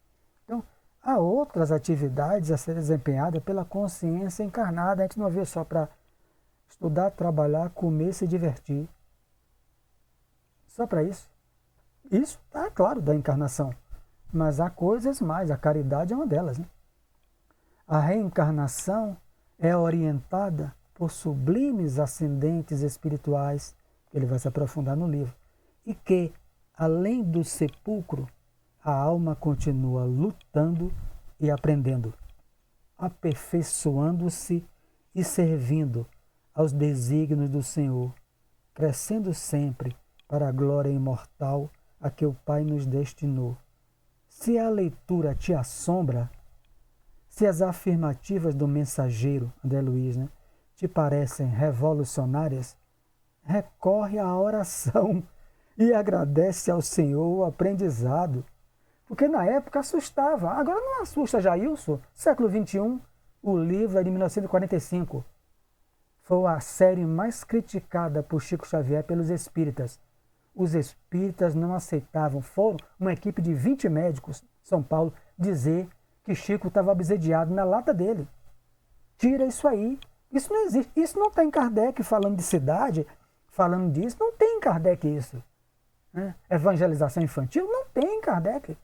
Então, há outras atividades a serem desempenhadas pela consciência encarnada. A gente não vê só para estudar, trabalhar, comer, se divertir. Só para isso. Isso está claro da encarnação. Mas há coisas mais. A caridade é uma delas. Né? A reencarnação é orientada por sublimes ascendentes espirituais, que ele vai se aprofundar no livro, e que, além do sepulcro, a alma continua lutando e aprendendo, aperfeiçoando-se e servindo aos desígnios do Senhor, crescendo sempre para a glória imortal a que o Pai nos destinou. Se a leitura te assombra, se as afirmativas do mensageiro, André Luiz, né, te parecem revolucionárias, recorre à oração e agradece ao Senhor o aprendizado. Porque na época assustava. Agora não assusta, Jailson. Século XXI, o livro é de 1945. Foi a série mais criticada por Chico Xavier pelos espíritas. Os espíritas não aceitavam. Foram uma equipe de 20 médicos, São Paulo, dizer que Chico estava obsediado na lata dele. Tira isso aí. Isso não existe. Isso não tem Kardec falando de cidade, falando disso. Não tem Kardec isso. Né? Evangelização infantil? Não tem Kardec.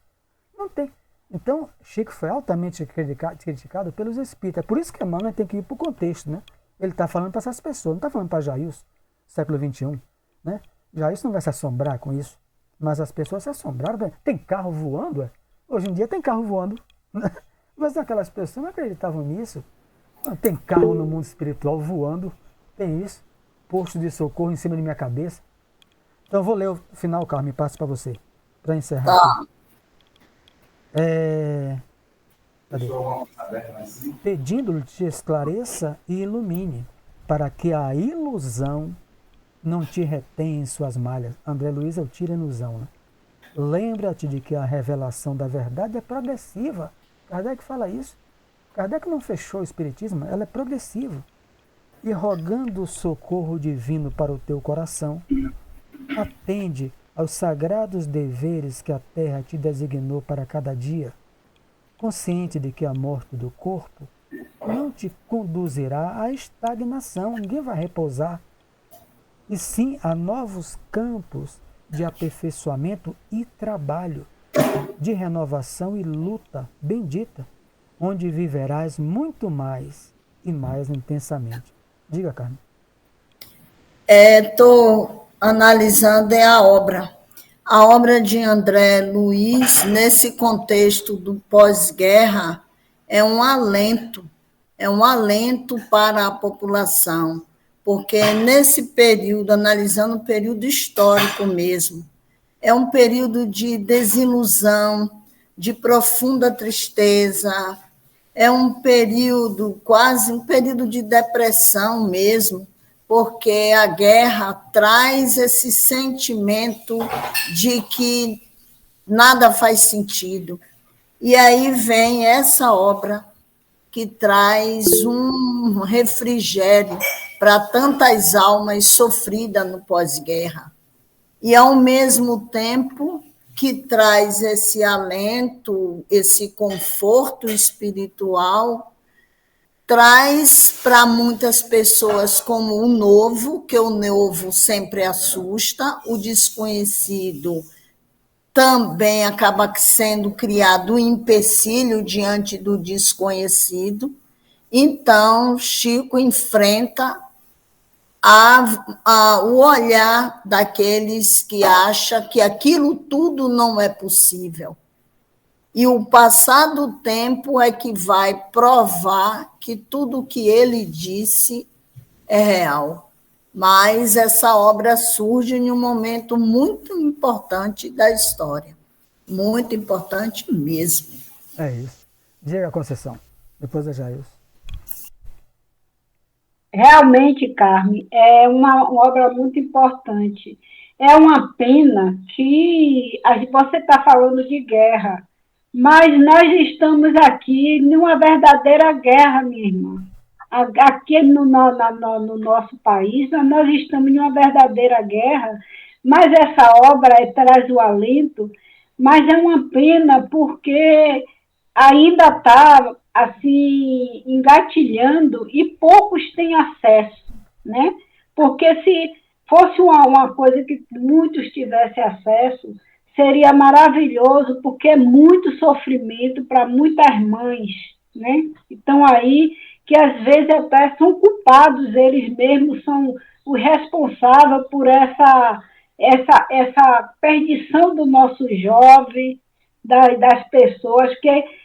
Não tem. Então, Chico foi altamente criticado pelos espíritas. É por isso que Emmanuel tem que ir para o contexto. Né? Ele está falando para essas pessoas, não está falando para Jailson, século XXI. Né? Jailson não vai se assombrar com isso. Mas as pessoas se assombraram. Tem carro voando? É? Hoje em dia tem carro voando. Mas aquelas pessoas não acreditavam nisso. Tem carro no mundo espiritual voando. Tem isso. Posto de socorro em cima de minha cabeça. Então, eu vou ler o final, Carmen, passo para você, para encerrar Tá. aqui. Cadê? Pedindo-lhe te esclareça e ilumine, para que a ilusão não te retém em suas malhas. André Luiz é o tira ilusão, né? Lembra-te de que a revelação da verdade é progressiva. Kardec fala isso. Kardec não fechou o espiritismo, ela é progressiva. E rogando o socorro divino para o teu coração, atende aos sagrados deveres que a terra te designou para cada dia, consciente de que a morte do corpo não te conduzirá à estagnação, ninguém vai repousar, e sim a novos campos de aperfeiçoamento e trabalho, de renovação e luta bendita, onde viverás muito mais e mais intensamente. Diga, Carmen. Estou analisando a obra. A obra de André Luiz, nesse contexto do pós-guerra, é um alento para a população, porque nesse período, analisando o período histórico mesmo, é um período de desilusão, de profunda tristeza, é um período, quase um período de depressão mesmo, porque a guerra traz esse sentimento de que nada faz sentido. E aí vem essa obra que traz um refrigério para tantas almas sofridas no pós-guerra. E, ao mesmo tempo, que traz esse alento, esse conforto espiritual, traz para muitas pessoas como o novo, que o novo sempre assusta, o desconhecido também acaba sendo criado um empecilho diante do desconhecido. Então, Chico enfrenta o olhar daqueles que acham que aquilo tudo não é possível. E o passar do tempo é que vai provar que tudo o que ele disse é real. Mas essa obra surge em um momento muito importante da história. Muito importante mesmo. É isso. Diga, Conceição. Depois a Jailson. Realmente, Carmen, é uma obra muito importante. É uma pena que você está falando de guerra, mas nós estamos aqui numa verdadeira guerra, minha irmã. Aqui no nosso país, nós estamos numa verdadeira guerra, mas essa obra traz o alento, mas é uma pena porque ainda está assim, engatilhando e poucos têm acesso, né? Porque se fosse uma coisa que muitos tivessem acesso, seria maravilhoso, porque é muito sofrimento para muitas mães, né? Então, aí, que às vezes até são culpados, eles mesmos são os responsáveis por essa perdição do nosso jovem, das pessoas, que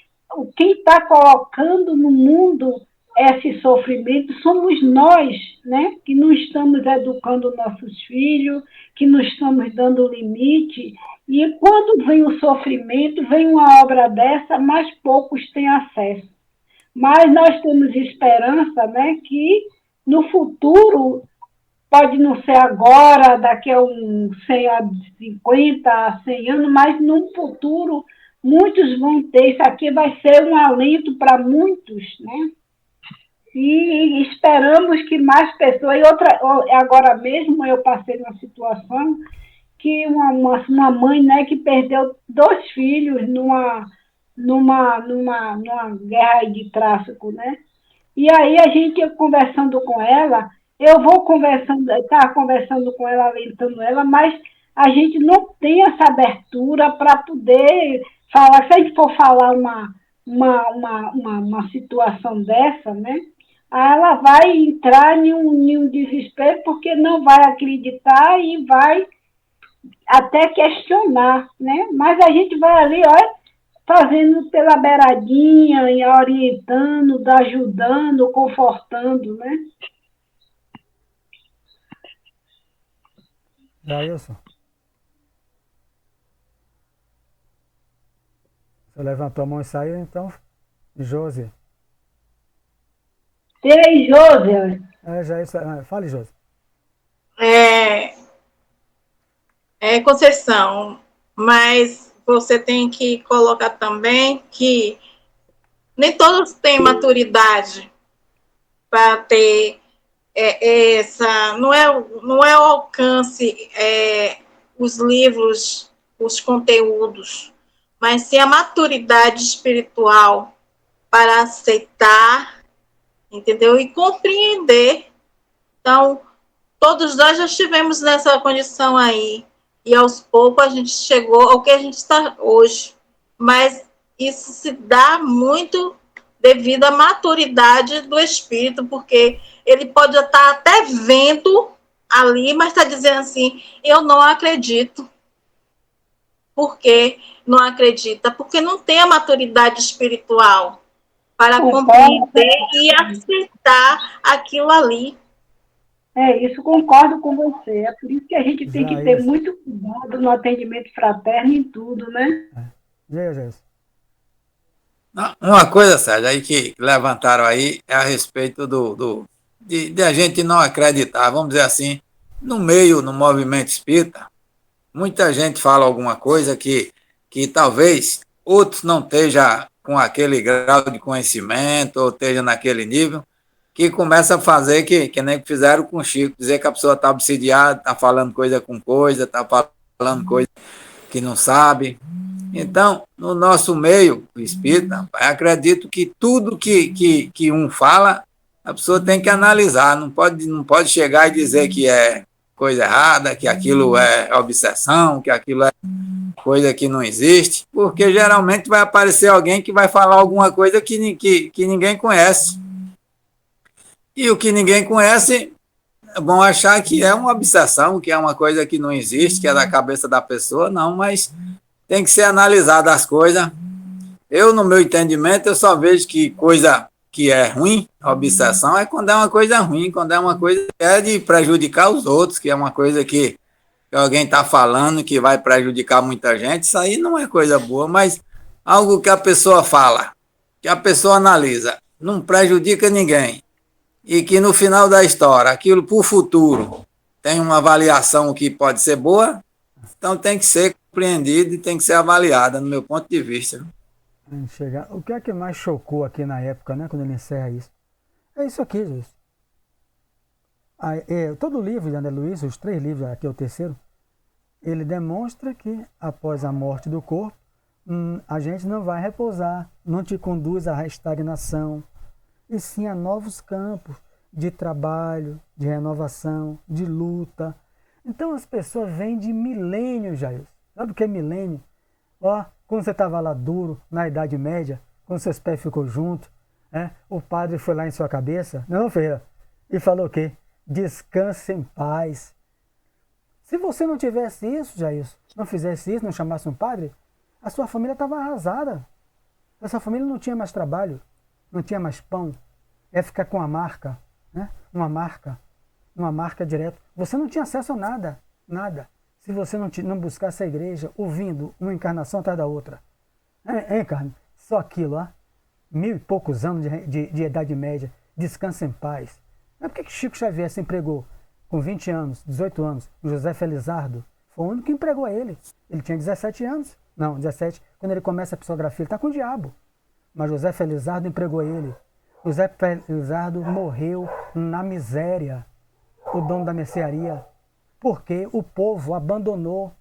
quem está colocando no mundo esse sofrimento somos nós, né? Que não estamos educando nossos filhos, que não estamos dando limite. E quando vem o sofrimento, vem uma obra dessa, mais poucos têm acesso. Mas nós temos esperança, né? Que no futuro, pode não ser agora, daqui a 50, 100 anos, mas no futuro muitos vão ter, isso aqui vai ser um alento para muitos, né? E esperamos que mais pessoas, agora mesmo eu passei uma situação que uma mãe, né, que perdeu 2 filhos numa guerra de tráfico, né? E aí a gente conversando com ela, eu vou estava conversando com ela, alentando ela, mas a gente não tem essa abertura para poder falar, se a gente for falar uma situação dessa, né? Ela vai entrar em um desespero porque não vai acreditar e vai até questionar, né? Mas a gente vai ali, olha, fazendo pela beiradinha, e orientando, ajudando, confortando, né? Jailson. Você levantou a mão e saiu, então, Josi. E aí, José? Já isso, fale, Josi. Conceição, mas você tem que colocar também que nem todos têm maturidade para ter essa. Não é o alcance, os livros, os conteúdos, mas sim a maturidade espiritual para aceitar, entendeu? E compreender. Então, todos nós já estivemos nessa condição aí. E aos poucos a gente chegou ao que a gente está hoje. Mas isso se dá muito devido à maturidade do espírito, porque ele pode estar até vendo ali, mas está dizendo assim, eu não acredito. Por que não acredita? Porque não tem a maturidade espiritual para compreender e aceitar aquilo ali. Isso, concordo com você. É por isso que a gente tem que ter muito cuidado no atendimento fraterno em tudo, né? Uma coisa, Sérgio, aí que levantaram aí é a respeito de a gente não acreditar, vamos dizer assim, no movimento espírita, muita gente fala alguma coisa que talvez outros não esteja com aquele grau de conhecimento ou esteja naquele nível, que começa a fazer que nem fizeram com o Chico, dizer que a pessoa está obsidiada, está falando coisa com coisa, está falando coisa que não sabe. Então, no nosso meio espírita, acredito que tudo que um fala, a pessoa tem que analisar, não pode chegar e dizer que é coisa errada, que aquilo é obsessão, que aquilo é coisa que não existe, porque geralmente vai aparecer alguém que vai falar alguma coisa que ninguém conhece. E o que ninguém conhece vão achar que é uma obsessão, que é uma coisa que não existe, que é da cabeça da pessoa, não, mas tem que ser analisada as coisas. Eu, no meu entendimento, eu só vejo que coisa que é ruim, obsessão, é quando é uma coisa ruim, quando é uma coisa que é de prejudicar os outros, que é uma coisa que alguém está falando que vai prejudicar muita gente, isso aí não é coisa boa, mas algo que a pessoa fala, que a pessoa analisa, não prejudica ninguém, e que no final da história, aquilo para o futuro tem uma avaliação que pode ser boa, então tem que ser compreendido e tem que ser avaliada, no meu ponto de vista. O que é que mais chocou aqui na época, né, quando ele encerra isso? É isso aqui, gente. Todo o livro de André Luiz, os 3 livros, aqui é o terceiro, ele demonstra que após a morte do corpo, a gente não vai repousar, não te conduz à estagnação, e sim a novos campos de trabalho, de renovação, de luta. Então as pessoas vêm de milênios, Jair. Sabe o que é milênio? Quando você estava lá duro, na Idade Média, quando seus pés ficou juntos, o padre foi lá em sua cabeça, não, Ferreira, e falou o quê? Descanse em paz. Se você não tivesse isso, Jair, não fizesse isso, não chamasse um padre, a sua família estava arrasada. A sua família não tinha mais trabalho, não tinha mais pão, ia ficar com a marca, né? Uma marca direto. Você não tinha acesso a nada, se você não buscasse a igreja, ouvindo uma encarnação atrás da outra. Carne? Só aquilo, 1000 e poucos anos de Idade Média, descansa em paz. Por que Chico Xavier se empregou com 20 anos, 18 anos? O José Felizardo foi o único que empregou ele. Ele tinha 17 anos. Não, 17. Quando ele começa a psicografia, ele está com o diabo. Mas José Felizardo empregou ele. José Felizardo morreu na miséria, o dono da mercearia, porque o povo abandonou.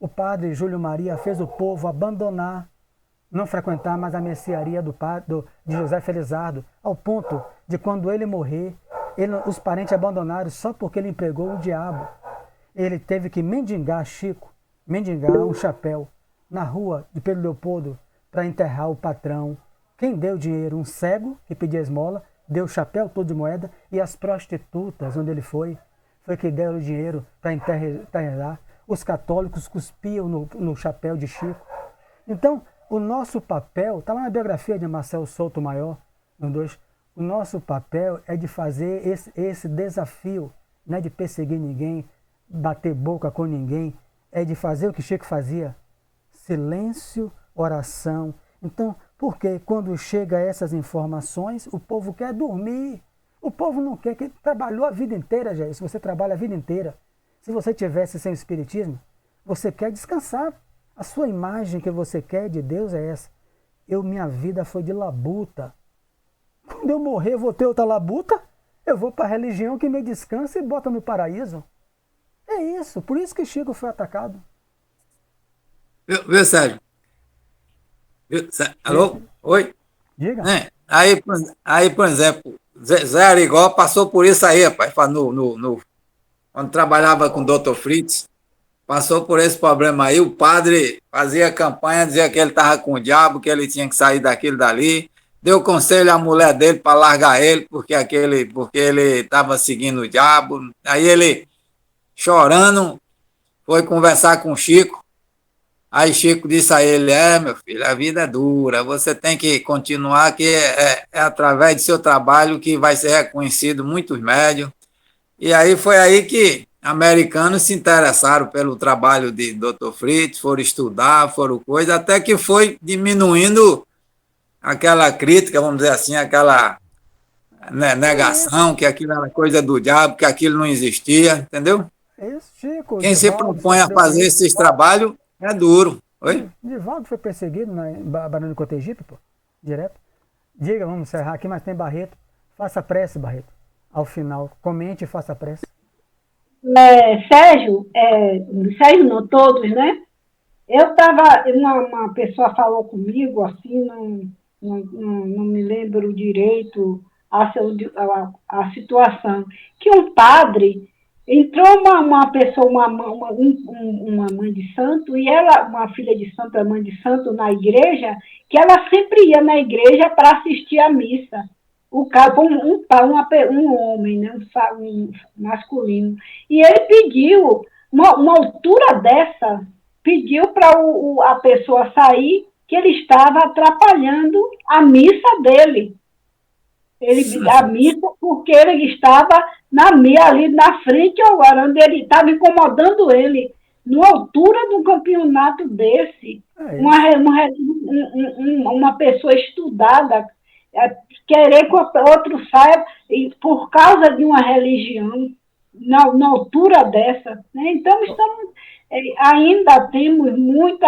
O padre Júlio Maria fez o povo abandonar, não frequentar mais a mercearia de José Felizardo, ao ponto de quando ele morrer, os parentes abandonaram só porque ele empregou o diabo. Ele teve que mendigar um chapéu na rua de Pedro Leopoldo para enterrar o patrão. Quem deu dinheiro? Um cego que pedia esmola, deu o chapéu todo de moeda, e as prostitutas, onde ele foi que deram dinheiro para enterrar. Os católicos cuspiam no chapéu de Chico. Então, o nosso papel, está lá na biografia de Marcelo Souto Maior, no 2, o nosso papel é de fazer esse desafio, não é de perseguir ninguém, bater boca com ninguém, é de fazer o que Chico fazia, silêncio oração. Então, porque quando chega essas informações, o povo quer dormir. O povo não quer, que trabalhou a vida inteira, já. Se você trabalha a vida inteira, se você tivesse sem o espiritismo, você quer descansar. A sua imagem que você quer de Deus é essa. Minha vida foi de labuta. Quando eu morrer, eu vou ter outra labuta? Eu vou para a religião que me descansa e bota no paraíso. É isso. Por isso que Chico foi atacado. Viu, Sérgio? Alô? Oi? Diga. Aí, por exemplo, Zé Arigó passou por isso aí, rapaz, quando trabalhava com o Dr. Fritz, passou por esse problema aí. O padre fazia campanha, dizia que ele estava com o diabo, que ele tinha que sair daquilo dali. Deu conselho à mulher dele para largar ele, porque ele estava seguindo o diabo. Aí ele, chorando, foi conversar com o Chico. Aí Chico disse a ele: meu filho, a vida é dura, você tem que continuar, que é através do seu trabalho que vai ser reconhecido muitos médios. E aí foi aí que americanos se interessaram pelo trabalho de Dr. Fritz, foram estudar, foram coisa, até que foi diminuindo aquela crítica, vamos dizer assim, aquela negação, que aquilo era coisa do diabo, que aquilo não existia, entendeu? Isso, Chico. Quem se propõe a fazer esses trabalhos é duro. Oi? Divaldo foi perseguido em Barão de Cotegipe, pô, direto. Diga, vamos encerrar aqui, mas tem Barreto. Faça prece, Barreto. Ao final, comente e faça prece. Sérgio não, todos, né? Eu estava, uma pessoa falou comigo, assim, não me lembro direito a situação, que um padre entrou uma pessoa, uma mãe de santo, e ela, uma filha de santo, a mãe de santo, na igreja, que ela sempre ia na igreja para assistir a missa. Um homem, né, um masculino. E ele pediu, uma altura dessa, pediu para a pessoa sair, que ele estava atrapalhando a missa dele. A missa, porque ele estava ali na frente, onde ele estava incomodando ele. Numa altura de um campeonato desse, uma pessoa estudada, querer que o outro saia por causa de uma religião, na altura dessa. Né? Então, ainda temos muito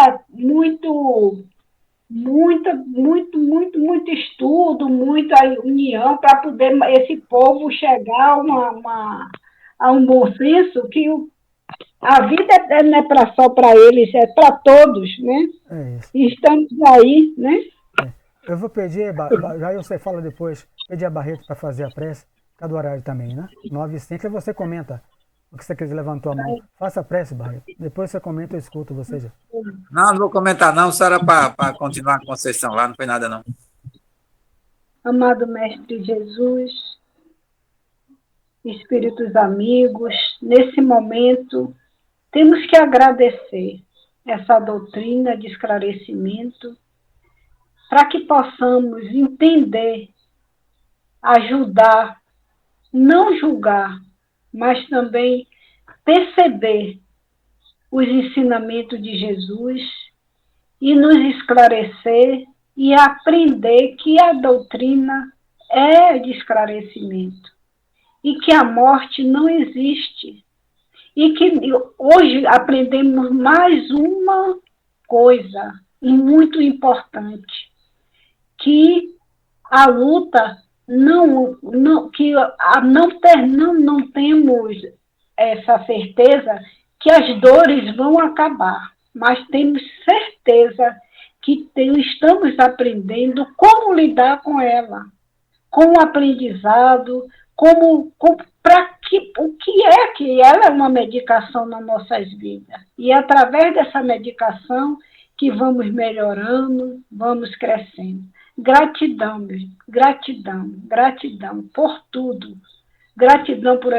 estudo, muita união para poder esse povo chegar a um bom senso, que a vida não é só para eles, é para todos, né? E estamos aí, né? Eu vou pedir, já você fala depois, pedir a Barreto para fazer a prece, cada horário também, né? 9h05, aí você comenta o que você quiser, levantou a mão. Faça a prece, Barreto. Depois você comenta, eu escuto você já. Não vou comentar não, só era para continuar a Conceição lá, não foi nada não. Amado Mestre Jesus, espíritos amigos, nesse momento temos que agradecer essa doutrina de esclarecimento para que possamos entender, ajudar, não julgar, mas também perceber os ensinamentos de Jesus e nos esclarecer e aprender que a doutrina é de esclarecimento e que a morte não existe. E que hoje aprendemos mais uma coisa muito importante, que a luta não temos essa certeza que as dores vão acabar, mas temos certeza que estamos aprendendo como lidar com ela, com o aprendizado, o que é que ela é uma medicação nas nossas vidas. E é através dessa medicação que vamos melhorando, vamos crescendo. Gratidão, gratidão, gratidão por tudo. Gratidão por